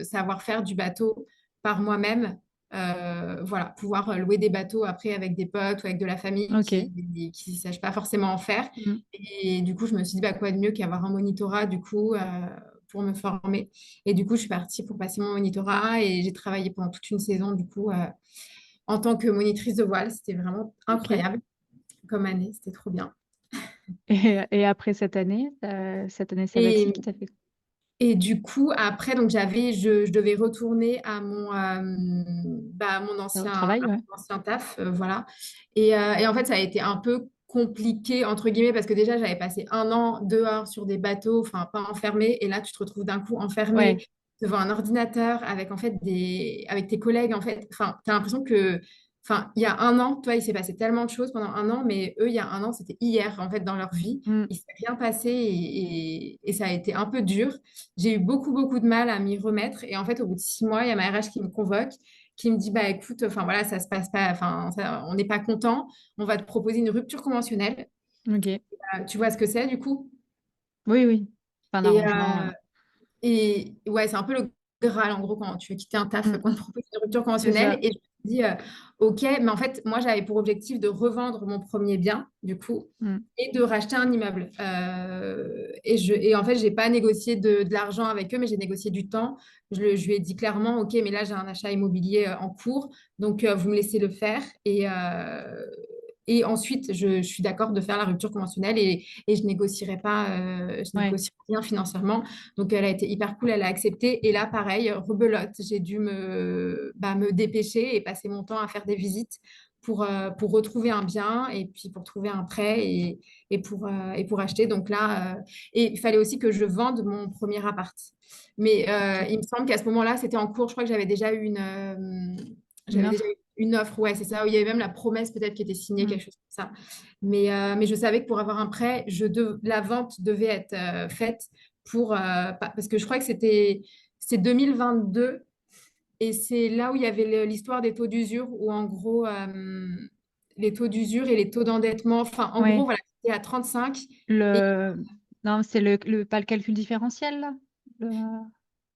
savoir faire du bateau par moi-même. Voilà, pouvoir louer des bateaux après avec des potes ou avec de la famille Ok. qui ne sachent pas forcément en faire. Mm. Et du coup, je me suis dit, bah, quoi de mieux qu'avoir un monitorat, du coup, pour me former. Et du coup, je suis partie pour passer mon monitorat et j'ai travaillé pendant toute une saison, du coup, en tant que monitrice de voile. C'était vraiment Ok. incroyable comme année, c'était trop bien. Et après cette année Et, sabbatique, t'as fait et du coup, après, donc je devais retourner bah, à mon quoi au ancien, travail, à ouais. mon ancien taf, voilà. Et en fait, ça a été un peu compliqué, entre guillemets, parce que déjà, j'avais passé un an dehors sur des bateaux, enfin, pas enfermé, et là, tu te retrouves d'un coup enfermé Ouais. devant un ordinateur avec, en fait, avec tes collègues, en fait. Enfin, tu as l'impression que, enfin, il y a un an, toi, il s'est passé tellement de choses pendant un an, mais eux, il y a un an, c'était hier, en fait, dans leur vie. Mm. Il s'est rien passé et ça a été un peu dur. J'ai eu beaucoup, beaucoup de mal à m'y remettre. Et en fait, au bout de 6 mois, il y a ma RH qui me convoque, qui me dit, bah écoute, enfin voilà, ça se passe pas, enfin, on n'est pas content, on va te proposer une rupture conventionnelle. Ok. Tu vois ce que c'est du coup? Oui, oui. Fin Et, d'arrangement. et ouais, c'est un peu le Graal en gros quand tu veux quitter un taf, Mm. qu'on te propose une rupture C'est conventionnelle. ça. Et je me dis, ok, mais en fait, moi j'avais pour objectif de revendre mon premier bien du coup Mm. et de racheter un immeuble. Et en fait, j'ai pas négocié de l'argent avec eux, mais j'ai négocié du temps. Je lui ai dit clairement, ok, mais là j'ai un achat immobilier en cours, donc vous me laissez le faire. Et ensuite, je suis d'accord de faire la rupture conventionnelle et je négocierai pas, je Ouais. négocierai rien financièrement. Donc, elle a été hyper cool, elle a accepté. Et là, pareil, rebelote, j'ai dû me dépêcher et passer mon temps à faire des visites pour retrouver un bien et puis pour trouver un prêt et pour acheter. Donc là, et il fallait aussi que je vende mon premier appart. Mais Ok. il me semble qu'à ce moment-là, c'était en cours. Je crois que Une j'avais déjà eu offre? une offre, ouais, c'est ça. Il y avait même la promesse peut-être qui était signée, Mm. quelque chose comme ça. Mais je savais que pour avoir un prêt, la vente devait être faite parce que je crois que c'est 2022 et c'est là où il y avait l'histoire des taux d'usure où en gros les taux d'usure et les taux d'endettement, enfin en gros Ouais. voilà, c'était à 35 et Le... Non, c'est pas le calcul différentiel, là?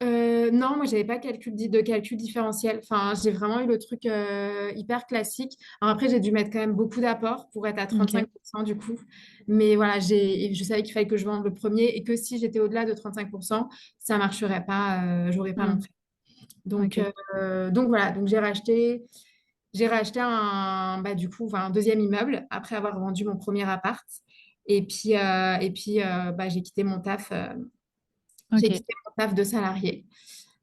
Le- non, moi, j'avais pas de calcul différentiel. Enfin, j'ai vraiment eu le truc hyper classique. Alors après, j'ai dû mettre quand même beaucoup d'apports pour être à Ok. 35% du coup. Mais voilà, je savais qu'il fallait que je vende le premier et que si j'étais au-delà de 35%, ça marcherait pas, j'aurais pas mon Mm. prêt. Donc, Ok. voilà, donc j'ai racheté du coup, enfin, un deuxième immeuble après avoir vendu mon premier appart. Et puis, j'ai quitté mon taf. J'ai Ok. quitté mon taf de salarié.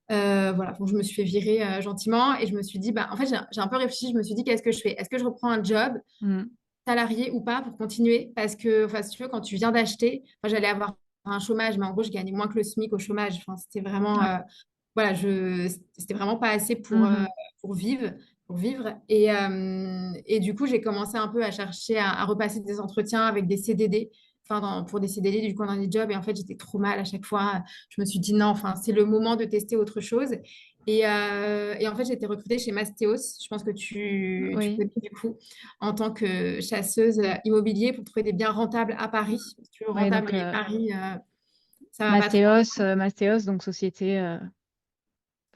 Voilà, donc je me suis fait virer gentiment et je me suis dit, bah, en fait, j'ai un peu réfléchi, je me suis dit, qu'est-ce que je fais? Est-ce que je reprends un job Mm. salarié ou pas pour continuer? Parce que, enfin, si tu veux, quand tu viens d'acheter, enfin, j'allais avoir un chômage, mais en gros, je gagnais moins que le SMIC au chômage. Enfin, c'était vraiment, Ouais. voilà, c'était vraiment pas assez Mhm. pour vivre. Pour vivre. Et du coup, j'ai commencé un peu à chercher à repasser des entretiens avec des CDD, enfin, pour des CDD, du coup, dans des jobs. Et en fait, j'étais trop mal à chaque fois. Je me suis dit, non, enfin, c'est le moment de tester autre chose. Et en fait, j'ai été recrutée chez Mastéos. Je pense que tu Oui. connais du coup, en tant que chasseuse immobilier pour trouver des biens rentables à Paris. Si tu veux, Ouais, rentable donc et Paris, ça va pas trop. Mastéos, donc société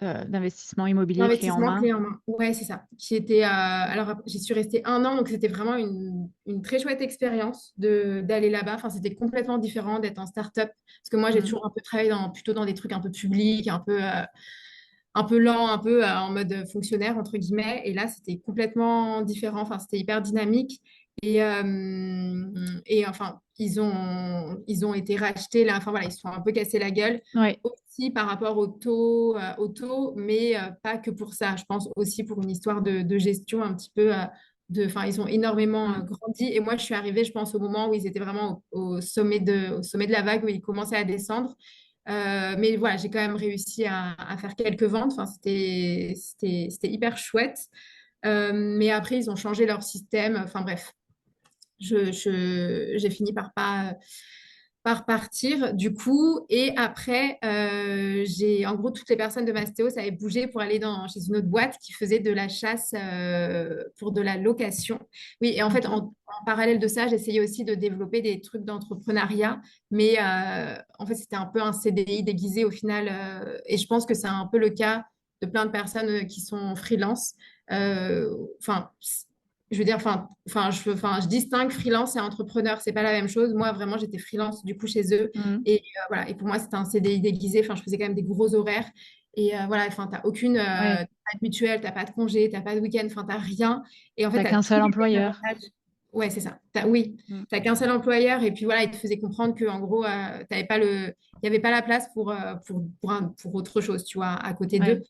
d'investissement immobilier clé en L'investissement main. clé en main. Ouais, c'est ça. Qui était, alors, j'y suis restée un an, donc c'était vraiment une très chouette expérience d'aller là-bas. Enfin, c'était complètement différent d'être en start-up. Parce que moi, j'ai Mm. toujours un peu travaillé plutôt dans des trucs un peu publics, un peu lent, un peu en mode fonctionnaire, entre guillemets. Et là, c'était complètement différent. Enfin, c'était hyper dynamique. Et enfin, ils ont été rachetés là. Enfin, voilà, ils se sont un peu cassés la gueule Ouais. aussi par rapport au taux, mais pas que pour ça. Je pense aussi pour une histoire de gestion un petit peu. Enfin, ils ont énormément Mm. grandi. Et moi, je suis arrivée, je pense, au moment où ils étaient vraiment au sommet de la vague, où ils commençaient à descendre. Mais voilà, j'ai quand même réussi à faire quelques ventes. Enfin, c'était hyper chouette. Mais après, ils ont changé leur système. Enfin bref, j'ai fini par partir du coup. Et après, en gros, toutes les personnes de Mastéos avaient bougé pour aller chez une autre boîte qui faisait de la chasse pour de la location. Oui, et en fait, Ok. en parallèle de ça, j'essayais aussi de développer des trucs d'entrepreneuriat. Mais en fait, c'était un peu un CDI déguisé au final. Et je pense que c'est un peu le cas de plein de personnes qui sont freelance. Enfin, je veux dire, enfin, je distingue freelance et entrepreneur, c'est pas la même chose. Moi, vraiment, j'étais freelance du coup chez eux. Mm. Et voilà. Et pour moi, c'était un CDI déguisé. Enfin, je faisais quand même des gros horaires. Et voilà, enfin, t'as aucune, Ouais. t'as pas de mutuelle, t'as pas de congé, t'as pas de week-end, enfin, t'as rien. Et en fait, T'as t'as qu'un tous seul les employeur. avantages. Ouais, c'est ça. Oui, Mm. t'as qu'un seul employeur. Et puis voilà, il te faisait comprendre que en gros, il n'y avait pas la place pour autre chose, tu vois, à côté d'eux. Ouais.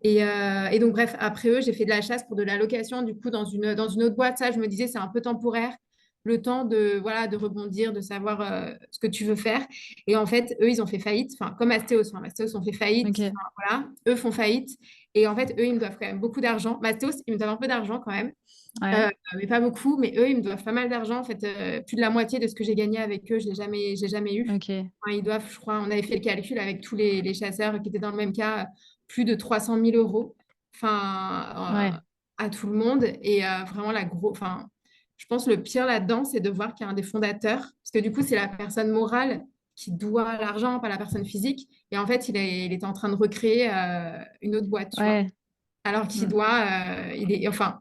Et donc, bref, après eux, j'ai fait de la chasse pour de la location, du coup, dans une autre boîte. Ça, je me disais, c'est un peu temporaire. le temps de, voilà, de rebondir, de savoir ce que tu veux faire. Et en fait, eux, ils ont fait faillite. Enfin, comme Mastéos. Enfin, Mastéos ont fait faillite. Ok. Enfin, voilà, eux font faillite. Et en fait, eux, ils me doivent quand même beaucoup d'argent. Mastéos, ils me doivent un peu d'argent quand même. Ouais. Euh, mais pas beaucoup. Mais eux, ils me doivent pas mal d'argent. En fait, plus de la moitié de ce que j'ai gagné avec eux, j'ai jamais eu. Ok. Enfin, ils doivent, je crois, on avait fait le calcul avec tous les chasseurs qui étaient dans le même cas, plus de 300 000 euros. Enfin, Ouais. à tout le monde. Et vraiment, enfin, je pense le pire là-dedans, c'est de voir qu'il y a un des fondateurs, parce que du coup, c'est la personne morale qui doit l'argent, pas la personne physique. Et en fait, il était en train de recréer une autre boîte, tu vois. Ouais. Alors qu'il Mm. doit, enfin,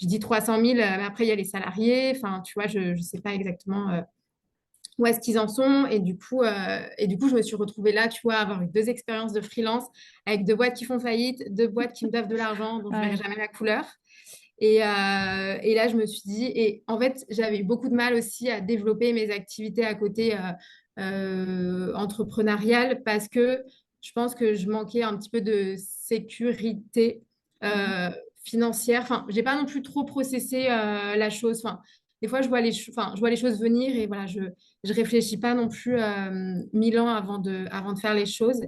je dis 300 000, mais après, il y a les salariés. Enfin, tu vois, je ne sais pas exactement où est-ce qu'ils en sont. Et du coup, je me suis retrouvée là, tu vois, à avoir eu 2 expériences de freelance avec 2 boîtes qui font faillite, 2 boîtes qui me doivent de l'argent dont je verrai Ouais. jamais la couleur. Et là, je me suis dit, et en fait, j'avais eu beaucoup de mal aussi à développer mes activités à côté entrepreneuriales parce que je pense que je manquais un petit peu de sécurité Mhm. euh, financière. Enfin, j'ai pas non plus trop processé la chose. Enfin, des fois, enfin, je vois les choses venir et voilà, je réfléchis pas non plus 1000 ans avant de faire les choses.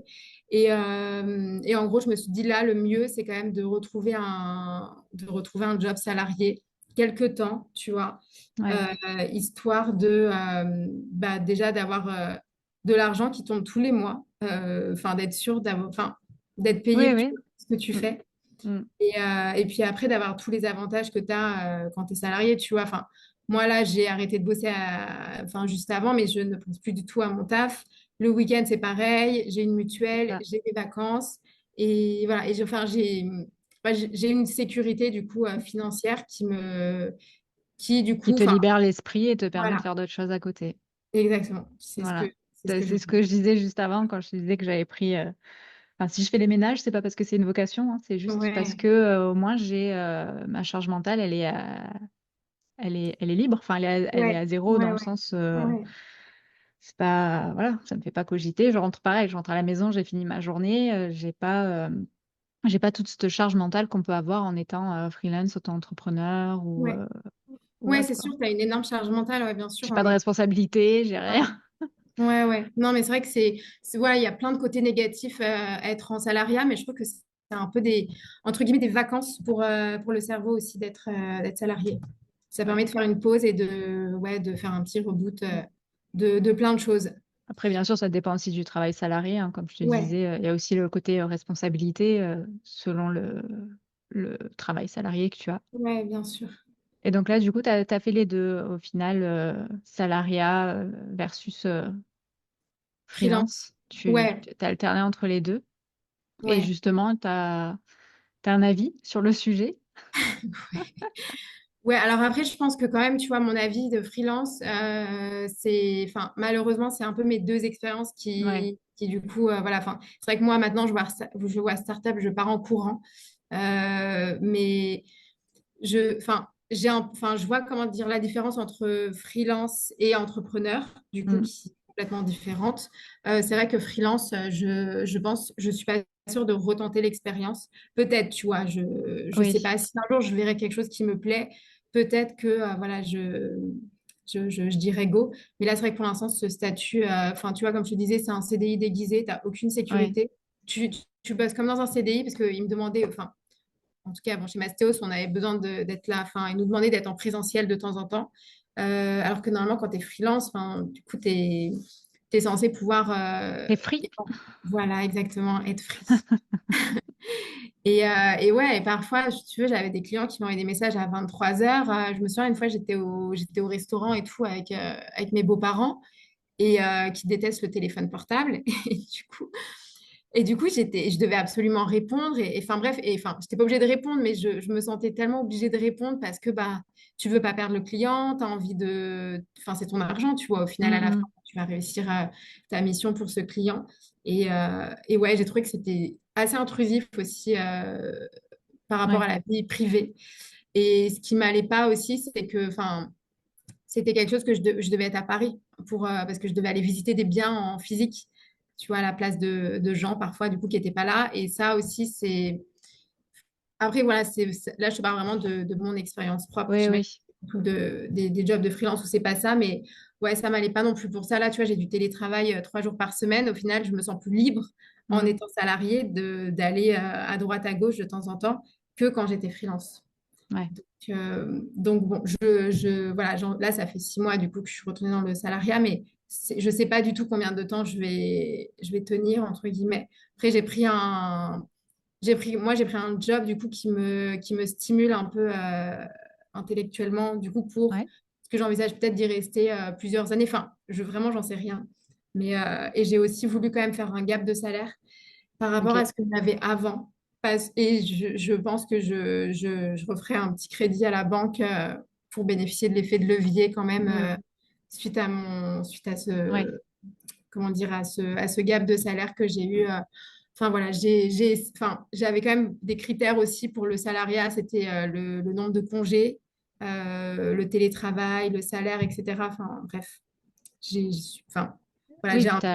Et en gros, je me suis dit là, le mieux, c'est quand même de retrouver un job salarié quelque temps, tu vois, Ouais. histoire de déjà d'avoir de l'argent qui tombe tous les mois, enfin d'être sûr enfin d'être payé Oui, pour oui. ce que tu Mm. fais. Mm. Et puis après, d'avoir tous les avantages que tu as quand tu es salarié, tu vois. Enfin, moi, là, j'ai arrêté de bosser enfin, juste avant, mais je ne pense plus du tout à mon taf. Le week-end, c'est pareil. J'ai une C'est mutuelle, ça. j'ai des vacances. Et voilà. Et enfin, j'ai une sécurité, du coup, financière qui, du Qui coup, te enfin, libère l'esprit et te permet de voilà, faire d'autres choses à côté. exactement. C'est ce que, Voilà. c'est ce C'est que je c'est veux ce dire. que je disais juste avant quand je te disais que j'avais pris. Enfin, si je fais les ménages, c'est pas parce que c'est une vocation, hein, c'est juste parce Ouais, que au moins j'ai ma charge mentale, elle est libre. Enfin, elle est ouais, à zéro dans ouais, le ouais, sens, ouais, c'est pas, voilà, ça me fait pas cogiter. Je rentre pareil, je rentre à la maison, j'ai fini ma journée, j'ai pas toute cette charge mentale qu'on peut avoir en étant freelance, auto-entrepreneur ouais. ou Ouais, autre, c'est quoi. sûr, tu as une énorme charge mentale, ouais, bien sûr, J'ai on pas de est. responsabilité, j'ai Ouais. rien. Ouais, ouais. Non, mais c'est vrai que voilà, il y a plein de côtés négatifs à être en salariat, mais je trouve que c'est un peu entre guillemets, des vacances pour le cerveau aussi d'être salarié. Ça Ouais. permet de faire une pause et de faire un petit reboot Mm. de plein de choses. Après, bien sûr, ça dépend aussi du travail salarié, hein. Comme je te Ouais, disais, il y a aussi le côté responsabilité selon le travail salarié que tu as. ouais, bien sûr. Et donc là, du coup, tu as fait les deux au final, salariat versus Freelance. freelance. Tu Ouais, as alterné entre les deux. Et ouais. justement, tu as un avis sur le sujet? Ouais, alors après, je pense que quand même, tu vois, mon avis de freelance, enfin, malheureusement, c'est un peu mes 2 expériences Ouais. qui du coup, voilà, enfin, c'est vrai que moi, maintenant, je vois startup, je pars en courant. Mais je vois comment dire la différence entre freelance et entrepreneur, du coup, Mm. qui est complètement différente. C'est vrai que freelance, je pense, je suis pas sûre de retenter l'expérience. Peut-être, tu vois, je sais Oui. pas si un jour je verrai quelque chose qui me plaît. Peut-être que, voilà, je dirais go. Mais là, c'est vrai que pour l'instant, ce statut, enfin, tu vois, comme je te disais, c'est un CDI déguisé, tu n'as aucune Ouais. sécurité. Tu bosses comme dans un CDI parce qu'ils me demandaient, enfin, en tout cas, bon, chez Mastéos, on avait besoin d'être là. Enfin, ils nous demandaient d'être en présentiel de temps en temps. Alors que normalement, quand tu es freelance, enfin, du coup, tu es censé pouvoir. T'es free? Voilà, exactement, être free. Et ouais, et parfois, si tu veux, j'avais des clients qui m'envoyaient des messages à 23 heures. Je me souviens, une fois, j'étais au restaurant et tout avec mes beaux-parents et qui détestent le téléphone portable. Et du coup, je devais absolument répondre. Enfin, bref, enfin, j'étais pas obligée de répondre, mais je me sentais tellement obligée de répondre parce que bah, tu veux pas perdre le client, tu as envie de. Enfin, c'est ton argent, tu vois. Au final, à la fin, Mm, tu vas réussir ta mission pour ce client. Et ouais, j'ai trouvé que c'était assez intrusif aussi par mm. rapport Ouais. à la vie privée. Et ce qui m'allait pas aussi, c'est que, enfin, c'était quelque chose que je devais être à Paris parce que je devais aller visiter des biens en physique, tu vois, à la place de gens parfois, du coup, qui n'étaient pas là. Et ça aussi, c'est. Après, voilà, là, je te parle vraiment de mon expérience propre. Oui, J'imagine oui. des jobs de freelance où c'est pas ça, mais ouais, ça m'allait pas non plus pour ça. Là, tu vois, j'ai du télétravail 3 jours par semaine. Au final, je me sens plus libre en Mm. étant salariée d'aller à droite à gauche de temps en temps que quand j'étais freelance. Ouais. Donc bon, voilà, là, ça fait 6 mois du coup que je suis retournée dans le salariat, mais je ne sais pas du tout combien de temps je vais tenir, entre guillemets. Après, j'ai pris un job du coup qui me stimule un peu intellectuellement, du coup, Ouais. parce que j'envisage peut-être d'y rester plusieurs années. Enfin, vraiment, j'en sais rien. Et j'ai aussi voulu quand même faire un gap de salaire par rapport à Ok. ce que j'avais avant. Et je pense que je referai un petit crédit à la banque pour bénéficier de l'effet de levier quand même Mm. suite à Ouais. comment dire, à ce gap de salaire que j'ai eu. Enfin voilà, enfin, j'avais quand même des critères aussi pour le salariat, c'était le nombre de congés, le télétravail, le salaire, etc. Enfin bref, enfin, voilà, Oui, puis tu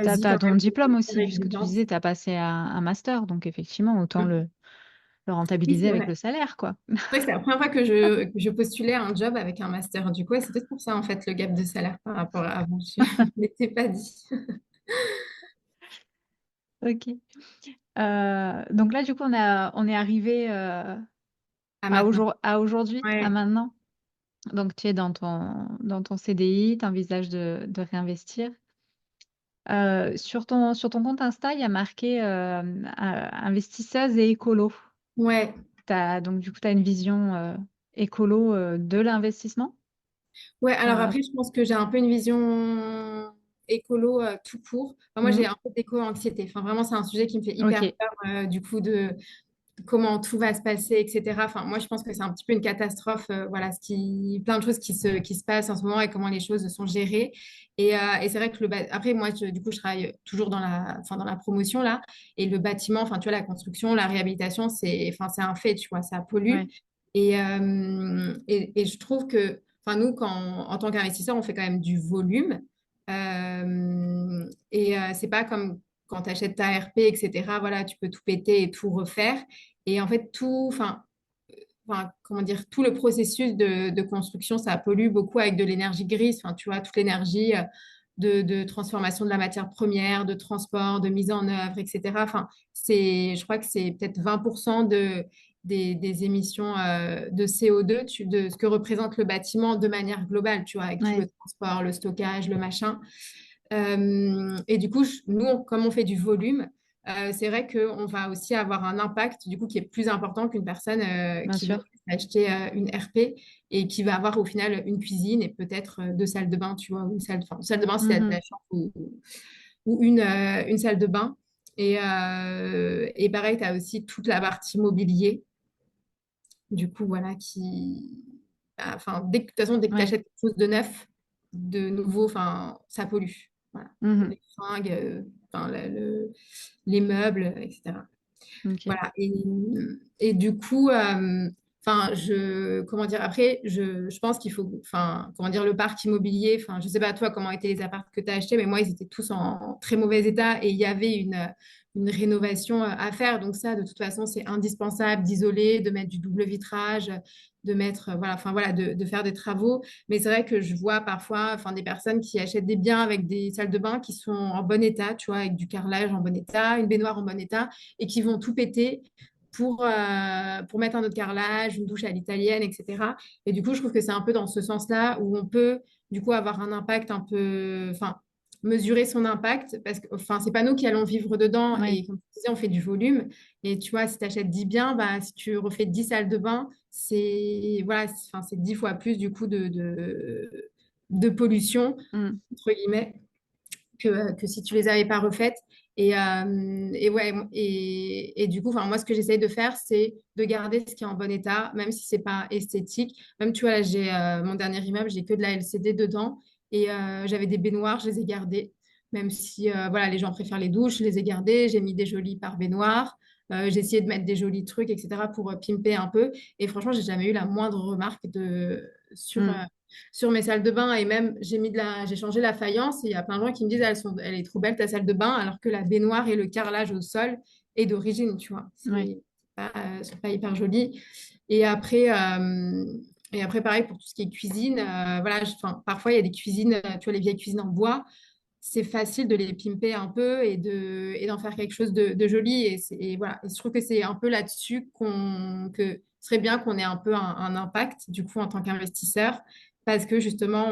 j'ai choisi as quand ton même diplôme une aussi, puisque tu exigence. disais, tu as passé un master, donc effectivement, autant le Oui, rentabiliser c'est avec vrai. le salaire, quoi. C'est vrai que c'est la première fois que je postulais à un job avec un master. Du coup, ouais, c'est peut-être pour ça, en fait, le gap de salaire par rapport à avant. Je ne m'étais pas dit. Ok. Donc là, du coup, on est arrivé À maintenant. à aujourd'hui, à Ouais. maintenant. Donc, tu es dans ton CDI, tu envisages de réinvestir. Sur ton compte Insta, il y a marqué investisseuse et écolo. Ouais. Donc, du coup, tu as une vision écolo de l'investissement? Ouais, alors Euh, après, je pense que j'ai un peu une vision écolo tout court. Enfin, moi, j'ai mhm. un peu d'éco-anxiété. Enfin, vraiment, c'est un sujet qui me fait hyper Ok, peur, du coup, de comment tout va se passer, etc. Enfin, moi, je pense que c'est un petit peu une catastrophe. Voilà, plein de choses qui se passent en ce moment et comment les choses sont gérées. Et c'est vrai que après, moi, du coup, je travaille toujours enfin, dans la promotion là. Et le bâtiment, enfin, tu vois, la construction, la réhabilitation, enfin, c'est un fait, tu vois, ça pollue. ouais, Et je trouve que, enfin, nous, en tant qu'investisseur, on fait quand même du volume. C'est pas comme quand tu achètes ta RP, etc. Voilà, tu peux tout péter et tout refaire. Et en fait, comment dire, tout le processus de construction, ça pollue beaucoup avec de l'énergie grise. Enfin, tu vois, toute l'énergie de transformation de la matière première, de transport, de mise en œuvre, etc. Enfin, je crois que c'est peut-être 20% des émissions de CO2, de ce que représente le bâtiment de manière globale, tu vois, avec tout le ouais, transport, le stockage, le machin. Et du coup, nous, comme on fait du volume, c'est vrai qu'on va aussi avoir un impact du coup qui est plus important qu'une personne bien qui va sûr. acheter une RP et qui va avoir au final une cuisine et peut-être 2 salles de bain, tu vois, ou une salle de bain si tu as de la Mhm. chance ou une salle de bain. Et pareil, tu as aussi toute la partie mobilier, du coup, voilà, enfin, de toute façon, dès que tu Ouais. achètes quelque chose de neuf, de nouveau, enfin, ça pollue. Voilà. Mhm. Les fringues, enfin, les meubles, etc. Ok. Voilà. Et du coup, enfin, comment dire, après, je pense qu'il faut, enfin, comment dire, le parc immobilier, enfin, je sais pas toi comment étaient les apparts que tu as achetés, mais moi, ils étaient tous en très mauvais état et il y avait une rénovation à faire. Donc ça, de toute façon, c'est indispensable d'isoler, de mettre du double vitrage, de mettre, voilà, enfin, voilà, de faire des travaux. Mais c'est vrai que je vois parfois, enfin, des personnes qui achètent des biens avec des salles de bain qui sont en bon état, tu vois, avec du carrelage en bon état, une baignoire en bon état et qui vont tout péter pour mettre un autre carrelage, une douche à l'italienne, etc. Et du coup, je trouve que c'est un peu dans ce sens-là où on peut, du coup, avoir un impact un peu, enfin, mesurer son impact parce que, enfin, c'est pas nous qui allons vivre dedans Ouais. et comme tu disais, on fait du volume. Et tu vois, si tu achètes 10 biens, bah, si tu refais 10 salles de bain, voilà, enfin, c'est 10 fois plus du coup de pollution, Mm. entre guillemets que si tu les avais pas refaites. Ouais, et du coup, enfin, moi, ce que j'essaye de faire, c'est de garder ce qui est en bon état, même si c'est pas esthétique. Même, tu vois, là, j'ai mon dernier immeuble, j'ai que de la LCD dedans et j'avais des baignoires, je les ai gardées. Même si, voilà, les gens préfèrent les douches, je les ai gardées. J'ai mis des jolis par baignoire. J'ai essayé de mettre des jolis trucs, etc., pour pimper un peu. Et franchement, j'ai jamais eu la moindre remarque Mm. sur mes salles de bain et même j'ai changé la faïence et il y a plein de gens qui me disent elle est trop belle ta salle de bain alors que la baignoire et le carrelage au sol est d'origine, tu vois. Ouais. C'est pas hyper joli. Et après, Et après, pareil, pour tout ce qui est cuisine, voilà, enfin, parfois, il y a des cuisines, tu vois, les vieilles cuisines en bois, c'est facile de les pimper un peu et d'en faire quelque chose de joli. Et voilà. Et je trouve que c'est un peu là-dessus que ce serait bien qu'on ait un peu un impact, du coup, en tant qu'investisseur, parce que justement,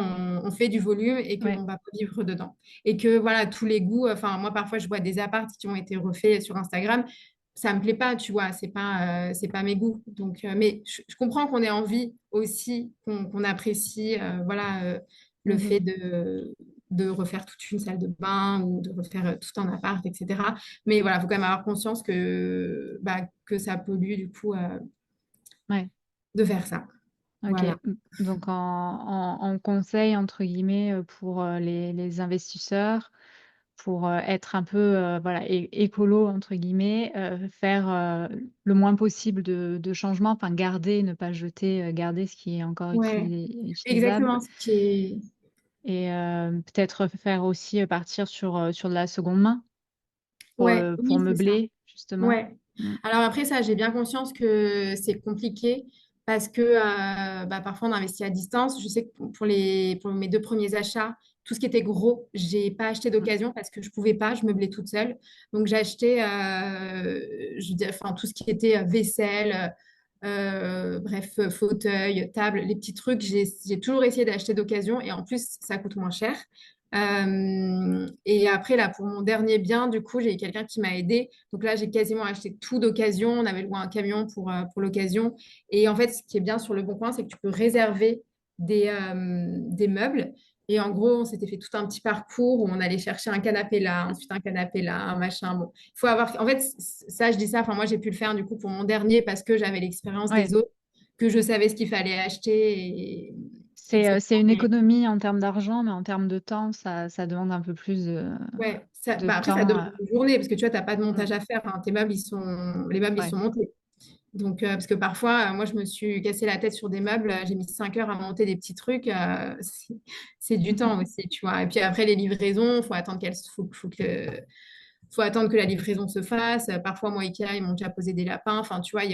on fait du volume et qu'on Ouais. va pas vivre dedans. Et que voilà, tous les goûts, enfin, moi, parfois, je vois des apparts qui ont été refaits sur Instagram. Ça me plaît pas, tu vois, c'est pas mes goûts. Donc, mais je comprends qu'on ait envie aussi, qu'on apprécie, voilà, le Mhm. fait de refaire toute une salle de bain ou de refaire tout un appart, etc. Mais voilà, il faut quand même avoir conscience que ça pollue du coup Ouais. de faire ça. Ok. Voilà. Donc en conseil, entre guillemets, pour les investisseurs, pour être un peu voilà, écolo, entre guillemets, faire le moins possible de changements, enfin garder, ne pas jeter, garder ce qui est encore Ouais, utilisable. exactement. Ce qui est... Et peut-être faire aussi partir sur de la seconde main Ouais, pour oui, c'est ça. meubler, justement. Ouais. Mm. Alors après ça, j'ai bien conscience que c'est compliqué parce que parfois on investit à distance. Je sais que pour mes deux premiers achats, tout ce qui était gros, j'ai pas acheté d'occasion parce que je pouvais pas, je meublais toute seule. Donc j'ai acheté enfin, tout ce qui était vaisselle, bref, fauteuil, table, les petits trucs. J'ai toujours essayé d'acheter d'occasion et en plus ça coûte moins cher. Et après, là, pour mon dernier bien, du coup, j'ai eu quelqu'un qui m'a aidé. Donc là, j'ai quasiment acheté tout d'occasion. On avait loué un camion pour l'occasion. Et en fait, ce qui est bien sur Le Bon Coin, c'est que tu peux réserver des meubles. Et en gros, on s'était fait tout un petit parcours où on allait chercher un canapé là, ensuite un canapé là, un machin. Bon, il faut avoir. En fait, ça, je dis ça. Enfin, moi, j'ai pu le faire du coup pour mon dernier parce que j'avais l'expérience Ouais. des autres, que je savais ce qu'il fallait acheter, etc. C'est une économie en termes d'argent, mais en termes de temps, ça demande un peu plus Ouais, de après, ça temps. demande une journée parce que tu vois, tu n'as pas de Mm. montage à faire. Tes meubles, les meubles, ils Ouais. sont montés. Donc, parce que parfois, moi, je me suis cassé la tête sur des meubles. J'ai mis 5 heures à monter des petits trucs. C'est du temps aussi, tu vois. Et puis après, les livraisons, faut attendre que la livraison se fasse. Parfois, moi, Ikea, ils m'ont déjà posé des lapins. Enfin, tu vois, Ouais.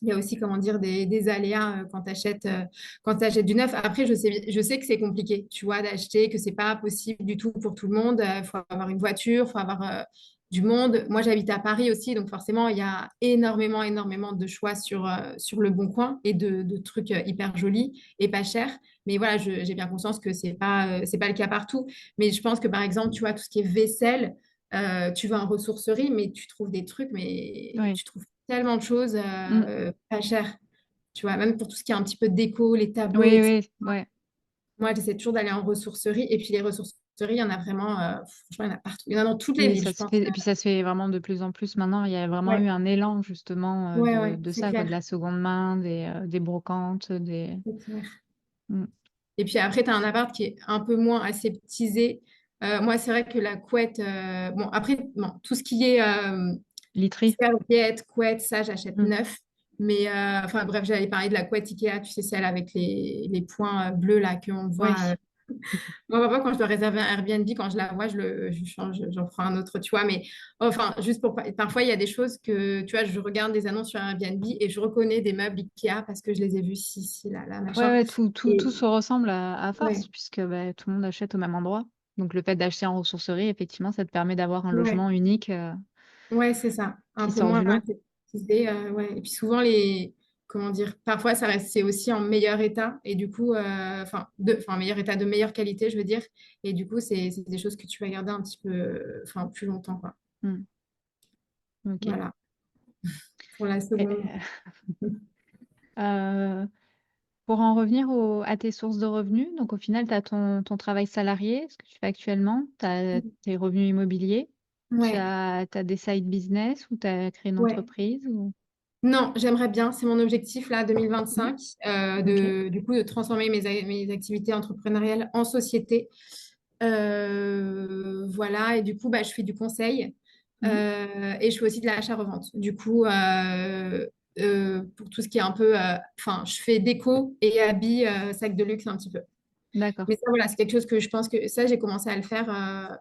il y a aussi, comment dire, des aléas quand tu achètes du neuf. Après, je sais que c'est compliqué, tu vois, d'acheter, que c'est pas possible du tout pour tout le monde. Il faut avoir une voiture, il faut avoir du monde. Moi, j'habite à Paris aussi, donc forcément, il y a énormément, énormément de choix sur Le Bon Coin et de trucs hyper jolis et pas chers. Mais voilà, j'ai bien conscience que c'est pas le cas partout. Mais je pense que, par exemple, tu vois, tout ce qui est vaisselle, tu vas en ressourcerie, mais tu trouves des trucs, mais Oui. tu trouves tellement de choses Mm. pas chères. Tu vois, même pour tout ce qui est un petit peu de déco, les tableaux, Oui, etc. oui, ouais. Moi, j'essaie toujours d'aller en ressourcerie. Et puis les ressourceries, il y en a vraiment, franchement, il y en a partout. Il y en a dans toutes les Oui, villes, ça je se pense. fait, et puis ça se fait vraiment de plus en plus maintenant. Il y a vraiment eu Ouais, un élan justement ouais, de c'est ça, quoi, de clair. la seconde main, des brocantes, des. C'est clair. Mm. Et puis après, tu as un appart qui est un peu moins aseptisé. Moi, c'est vrai que la couette, bon, après, bon, tout ce qui est Literie. serviettes, couettes, ça, j'achète Mm. neuf. Mais enfin, bref, j'allais parler de la couette Ikea, tu sais, celle avec les points bleus là qu'on Oui. voit. Moi, parfois, quand je dois réserver un Airbnb, quand je la vois, je change, j'en prends un autre, tu vois. Mais enfin, juste pour. Parfois, il y a des choses que, tu vois, je regarde des annonces sur Airbnb et je reconnais des meubles Ikea parce que je les ai vus ici, là, Ouais, machin. ouais, Et tout se ressemble à force, ouais, puisque bah, tout le monde achète au même endroit. Donc le fait d'acheter en ressourcerie, effectivement, ça te permet d'avoir un ouais, logement unique ouais, c'est ça. Un qui peu sort moins du lot. aseptisé, ouais. Et puis souvent, comment dire, parfois, ça reste, c'est aussi en meilleur état. Et du coup, enfin, meilleur état, de meilleure qualité, je veux dire. Et du coup, c'est des choses que tu vas garder un petit peu, enfin, plus longtemps, quoi. Mm. Ok. Voilà, pour la Et, seconde. euh, pour en revenir à tes sources de revenus, donc au final, tu as ton travail salarié, ce que tu fais actuellement, tu as tes revenus immobiliers, tu Ouais, as, des side business ou tu as créé une ouais. entreprise ou... Non, j'aimerais bien, c'est mon objectif là, Mhm. 2025, Ok. du coup, de transformer mes activités entrepreneuriales en société. Voilà, et du coup, je fais du conseil Mhm. et je fais aussi de l'achat-revente. Du coup, pour tout ce qui est un peu, enfin, je fais déco et habits, sacs de luxe un petit peu. D'accord. Mais ça, voilà, c'est quelque chose que je pense que ça, j'ai commencé à le faire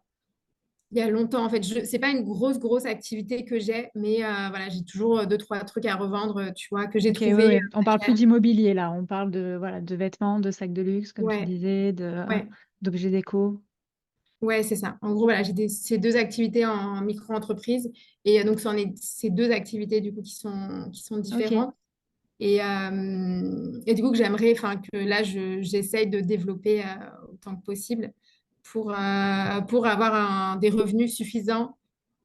Il y a longtemps, en fait, c'est pas une grosse activité que j'ai, mais voilà, j'ai toujours deux, trois trucs à revendre, tu vois, que j'ai Ok, oui, trouvé oui. On parle pas plus cher. d'immobilier là, on parle de, voilà, de vêtements, de sacs de luxe, comme tu Ouais, disais, ouais, d'objets déco. ouais, c'est ça. En gros, voilà, ces deux activités en micro-entreprise. Et donc, c'en est ces deux activités, du coup, qui sont Ok, différentes. Et du coup, que j'aimerais, enfin, que là, j'essaye de développer autant que possible pour avoir des revenus suffisants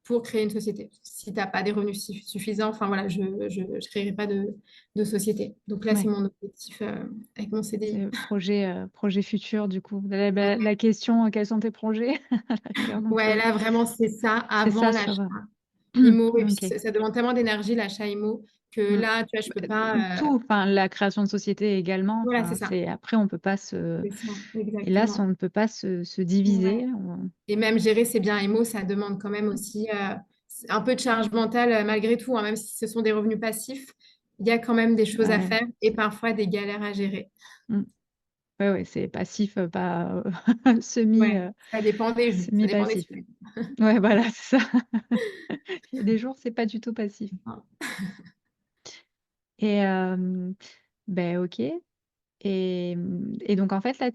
pour créer une société. Si tu n'as pas des revenus suffisants, enfin voilà, je ne créerai pas de société. Donc là, c'est ouais. mon objectif avec mon C'est CDI. projet futur du coup. La question, quels sont tes projets à la rigueur, donc Ouais, là, vraiment, c'est ça c'est avant ça l'achat sur. IMO. Et puis, Ok. ça demande tellement d'énergie, l'achat IMO, que Mm. là, tu vois, je peux pas. Tout, enfin la création de société également. Voilà, c'est Enfin ça. c'est après on peut pas se. C'est ça, Hélas, on exactement. ne peut pas se Ouais. diviser. Et même gérer ses biens IMO, ça demande quand même aussi un peu de charge mentale malgré tout, hein, même si ce sont des revenus passifs, il y a quand même des choses à Ouais. faire et parfois des galères à gérer. Mm. Ouais, ouais, c'est passif, pas semi, Ouais, ça dépend des jours, ça dépend des semi-passif. semaines. Ouais, voilà, c'est ça. Il y a des jours, c'est pas du tout passif. Et ben ok. Et donc en fait là,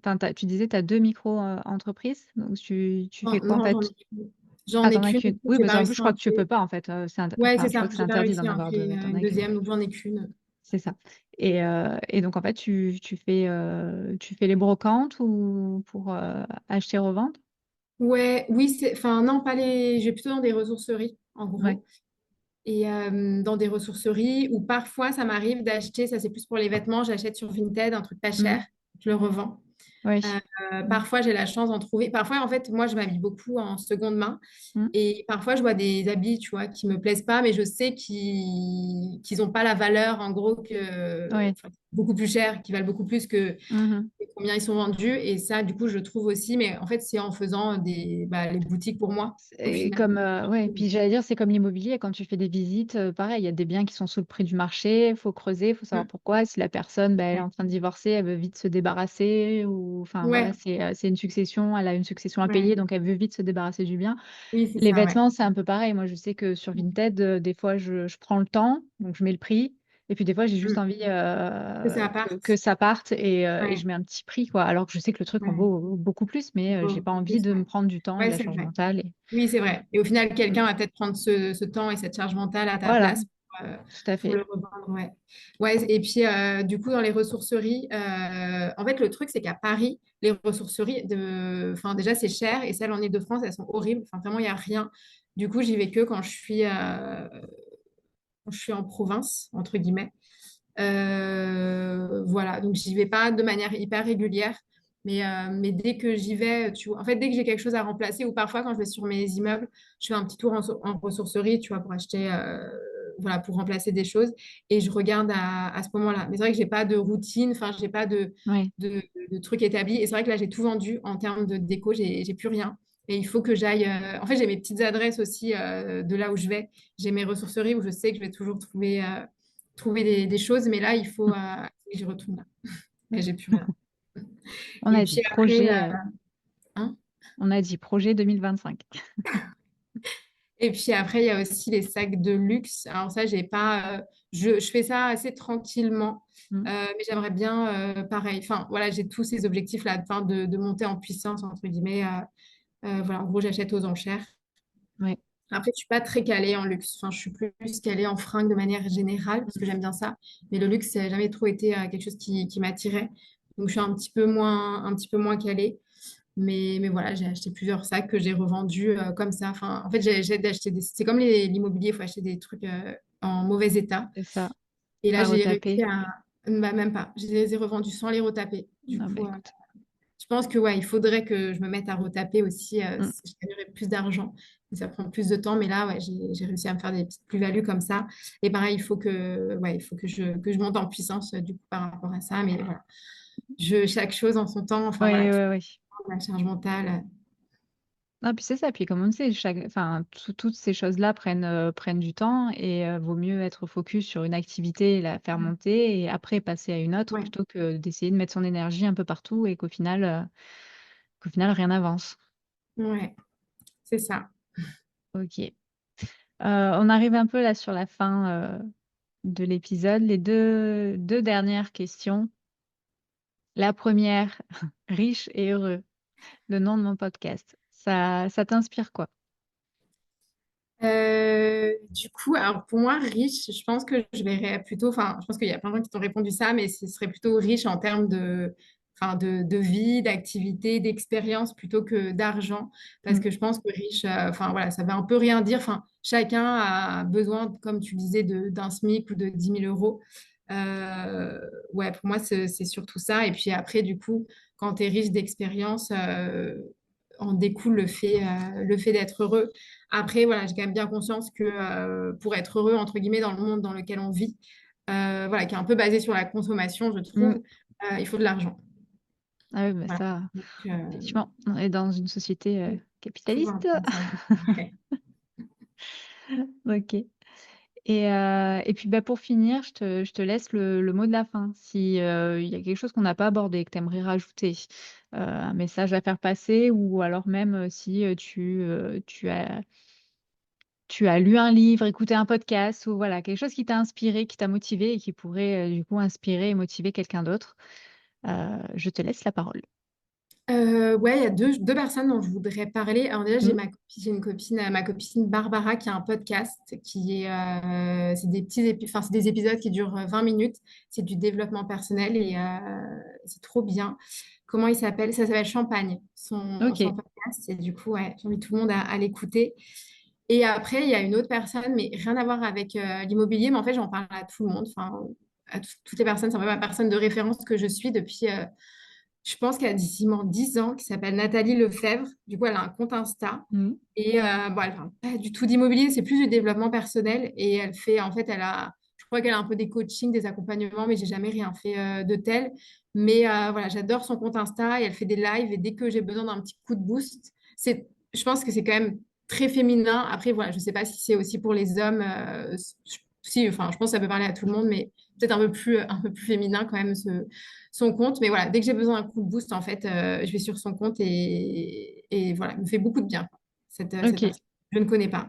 enfin, tu disais tu as deux micro-entreprises. Donc tu Non, fais quoi en non, fait? j'en ai qu'une. J'en Ah, ai t'en as qu'une, qu'une. Oui, j'ai parce pas qu'en plus, je réussi à crois en que tu peux créer. pas en fait. Ouais, c'est Enfin, je crois ça, que c'est j'ai pas interdit réussi d'en à en avoir deux, créer mais t'en une as qu'une. deuxième, donc j'en ai qu'une. C'est ça. Et donc en fait, tu fais les brocantes ou pour acheter-revendre? Ouais, oui, enfin non, pas les, je vais plutôt dans des ressourceries, en Ouais. gros. Et dans des ressourceries où parfois ça m'arrive d'acheter, ça c'est plus pour les vêtements, j'achète sur Vinted un truc pas Mm. cher, je le revends. Ouais. Mm. Parfois j'ai la chance d'en trouver. Parfois en fait, moi je m'habille beaucoup en seconde main Mm. et parfois je vois des habits, tu vois, qui me plaisent pas, mais je sais qu'ils ont pas la valeur en gros Ouais. enfin, beaucoup plus cher, qui valent beaucoup plus que Mhm. combien ils sont vendus. Et ça, du coup, je trouve aussi, mais en fait c'est en faisant les boutiques pour moi au Et final. comme, ouais, puis j'allais dire, c'est comme l'immobilier, quand tu fais des visites, pareil, il y a des biens qui sont sous le prix du marché, il faut creuser, il faut savoir Mm. pourquoi. Si la personne, bah, elle est Ouais, en train de divorcer, elle veut vite se débarrasser, ou enfin voilà, ouais, c'est une succession, elle a une succession à ouais. payer, donc elle veut vite se débarrasser du bien. Oui, c'est Les ça, ouais. vêtements, c'est un peu pareil. Moi, je sais que sur Vinted, des fois, je prends le temps, donc je mets le prix. Et puis des fois, j'ai juste Mm. envie Que ça que parte. ça parte et je Ouais, mets un petit prix, quoi. Alors que je sais que le truc en ouais. vaut beaucoup plus, mais j'ai pas Beaucoup envie plus, de ouais. me prendre du temps et de Ouais, la c'est charge vrai. mentale. Oui, c'est vrai. Et au final, Mm. quelqu'un va peut-être prendre ce temps et cette charge mentale à ta Voilà, place tout à pour le fait. revendre. Ouais. Ouais, et puis, du coup, dans les ressourceries, en fait, le truc, c'est qu'à Paris, les ressourceries, enfin, déjà, c'est cher et celles en Île-de-France, elles sont horribles. Enfin, vraiment, il n'y a rien. Du coup, j'y vais que quand je suis en province, entre guillemets. Voilà, donc j'y vais pas de manière hyper régulière, mais dès que j'y vais, tu vois, en fait, dès que j'ai quelque chose à remplacer, ou parfois quand je vais sur mes immeubles, je fais un petit tour en ressourcerie, tu vois, pour acheter, voilà, pour remplacer des choses, et je regarde à ce moment-là. Mais c'est vrai que j'ai pas de routine, enfin, j'ai pas Ouais. de trucs établis, et c'est vrai que là, j'ai tout vendu en termes de déco, j'ai plus rien. Et il faut que j'aille. En fait, j'ai mes petites adresses aussi de là où je vais. J'ai mes ressourceries où je sais que je vais toujours trouver des choses, mais là, il faut que j'y retourne là. Et j'ai plus rien. On Et a puis dit après, hein. on a dit projet 2025. Et puis après, il y a aussi les sacs de luxe. Alors ça, j'ai pas, je fais ça assez tranquillement, Mm. mais j'aimerais bien, pareil. Enfin, voilà, j'ai tous ces objectifs-là, enfin, de monter en puissance entre guillemets. Voilà, en gros, j'achète aux enchères. Ouais. Après, je suis pas très calée en luxe. Enfin, je suis plus calée en fringues de manière générale parce que j'aime bien ça. Mais le luxe, ça n'a jamais trop été quelque chose qui m'attirait. Donc, je suis un petit peu moins calée. Mais voilà, j'ai acheté plusieurs sacs que j'ai revendus comme ça. Enfin, en fait, j'ai d'acheter c'est comme l'immobilier, il faut acheter des trucs en mauvais état. C'est ça. Et là, À j'ai réussi retaper. à, bah, même pas. Je les ai revendus sans les retaper. Du Non, bah coup, écoute. je pense que ouais, il faudrait que je me mette à retaper aussi. Mm. Je gagnerais plus d'argent. Mais ça prend plus de temps. Mais là, ouais, j'ai réussi à me faire des petites plus-values comme ça. Et pareil, il faut que je monte en puissance du coup par rapport à ça. Mais voilà, chaque chose en son temps. Enfin voilà, Ouais, ouais, ouais. la charge mentale. Non, puis c'est ça. Puis comme on sait, enfin, toutes ces choses-là prennent du temps et vaut mieux être focus sur une activité, la faire monter et après passer à une autre Ouais, plutôt que d'essayer de mettre son énergie un peu partout et qu'au final, Qu'au final, rien n'avance. Ouais, c'est ça. Ok. On arrive un peu là sur la fin de l'épisode. Les deux dernières questions. La première, riche et heureux, le nom de mon podcast. Ça t'inspire quoi? Du coup, alors pour moi, riche, je pense que je verrais plutôt, enfin, je pense qu'il y a plein de gens qui t'ont répondu ça, mais ce serait plutôt riche en termes de, enfin, de vie, d'activité, d'expérience plutôt que d'argent. Parce Mm. que je pense que riche, enfin, voilà, ça veut un peu rien dire. Enfin, chacun a besoin, comme tu disais, d'un SMIC ou de 10 000 euros. Ouais, pour moi, c'est surtout ça. Et puis après, du coup, quand tu es riche d'expérience, en découle le fait d'être heureux. Après, voilà, j'ai quand même bien conscience que pour être heureux, entre guillemets, dans le monde dans lequel on vit, voilà, qui est un peu basé sur la consommation, je trouve, Mm. il faut de l'argent. Ah oui, bah Voilà. ça, Donc, effectivement, on est dans une société toujours capitaliste. indispensable. Ouais. Ok. Et puis bah, pour finir, je te laisse le mot de la fin. Si il y a quelque chose qu'on n'a pas abordé, que tu aimerais rajouter, un message à faire passer, ou alors même si tu as lu un livre, écouté un podcast, ou voilà, quelque chose qui t'a inspiré, qui t'a motivé et qui pourrait du coup inspirer et motiver quelqu'un d'autre, je te laisse la parole. Ouais, il y a deux personnes dont je voudrais parler. Alors déjà, Mm. j'ai une copine, ma copine Barbara, qui a un podcast qui est, c'est des enfin, c'est des épisodes qui durent 20 minutes. C'est du développement personnel et c'est trop bien. Comment il s'appelle? Ça s'appelle Champagne, son Ok. podcast. Et du coup, ouais, j'invite tout le monde à l'écouter. Et après, il y a une autre personne, mais rien à voir avec l'immobilier, mais en fait, j'en parle à tout le monde, enfin, à toutes les personnes. C'est un peu ma personne de référence que je suis depuis, je pense qu'elle a quasiment 10 ans, qui s'appelle Nathalie Lefebvre. Du coup, elle a un compte Insta. Mm. Et bon, elle parle pas du tout d'immobilier, c'est plus du développement personnel. Et elle fait, en fait, je crois qu'elle a un peu des coachings, des accompagnements, mais j'ai jamais rien fait de tel. Mais voilà, j'adore son compte Insta et elle fait des lives. Et dès que j'ai besoin d'un petit coup de boost, je pense que c'est quand même très féminin. Après, voilà, je sais pas si c'est aussi pour les hommes. Si, enfin, je pense que ça peut parler à tout le monde, mais peut-être un peu plus féminin quand même son compte. Mais voilà, dès que j'ai besoin d'un coup de boost, en fait, je vais sur son compte et voilà, il me fait beaucoup de bien, cette Ok. personne. Je ne connais pas.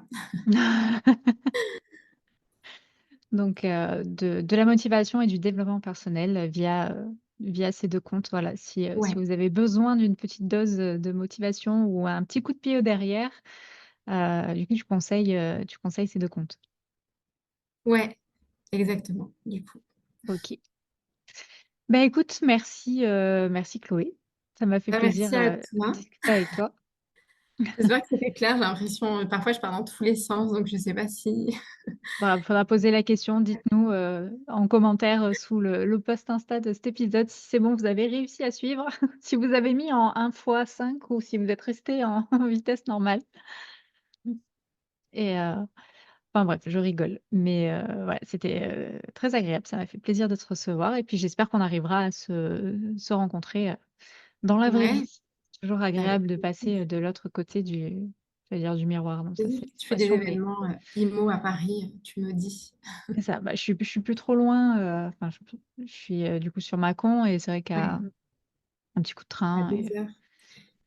Donc, de la motivation et du développement personnel via ces deux comptes. Voilà, si Ouais, vous avez besoin d'une petite dose de motivation ou un petit coup de pied au derrière, du coup, tu conseilles ces deux comptes. ouais, exactement, du coup. Ok. Ben écoute, merci Chloé. Ça m'a fait plaisir Merci à de toi. discuter avec toi. J'espère que c'était clair. J'ai l'impression, parfois, je pars dans tous les sens, donc je ne sais pas si. Voilà, faudra poser la question. Dites-nous en commentaire sous le post Insta de cet épisode si c'est bon, vous avez réussi à suivre, si vous avez mis en 1 x 5 ou si vous êtes resté en vitesse normale. Et enfin bref, je rigole. Mais ouais, c'était très agréable. Ça m'a fait plaisir de te recevoir. Et puis j'espère qu'on arrivera à se rencontrer dans la vraie Ouais, vie. C'est toujours avec agréable de passer de l'autre côté du miroir. Donc ça, plaisir. c'est Tu fais des l'expression, mais événements IMO à Paris, tu me dis. c'est ça. Bah, je suis plus trop loin. Enfin, je suis du coup sur Mâcon et c'est vrai qu'à Ouais, un petit coup de à train. Et 2 heures.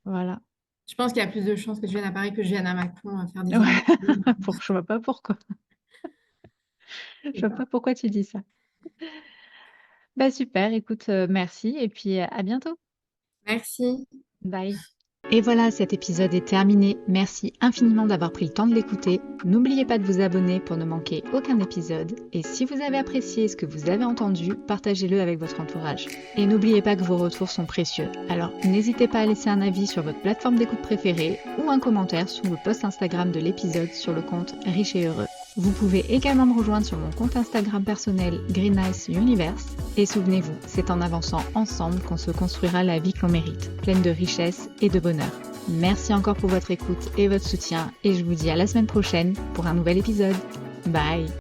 voilà. Je pense qu'il y a plus de chances que je vienne à Paris que je vienne à Macron à faire des Ouais. événements. Je vois pas pourquoi. Je C'est vois ça. pas pourquoi tu dis ça. Bah super. Écoute, merci et puis à bientôt. Merci. Bye. Et voilà, cet épisode est terminé. Merci infiniment d'avoir pris le temps de l'écouter. N'oubliez pas de vous abonner pour ne manquer aucun épisode. Et si vous avez apprécié ce que vous avez entendu, partagez-le avec votre entourage. Et n'oubliez pas que vos retours sont précieux. Alors n'hésitez pas à laisser un avis sur votre plateforme d'écoute préférée ou un commentaire sous le post Instagram de l'épisode sur le compte Riche et Heureux. Vous pouvez également me rejoindre sur mon compte Instagram personnel Green Ice Universe. Et souvenez-vous, c'est en avançant ensemble qu'on se construira la vie que l'on mérite, pleine de richesse et de bonheur. Merci encore pour votre écoute et votre soutien et je vous dis à la semaine prochaine pour un nouvel épisode. Bye!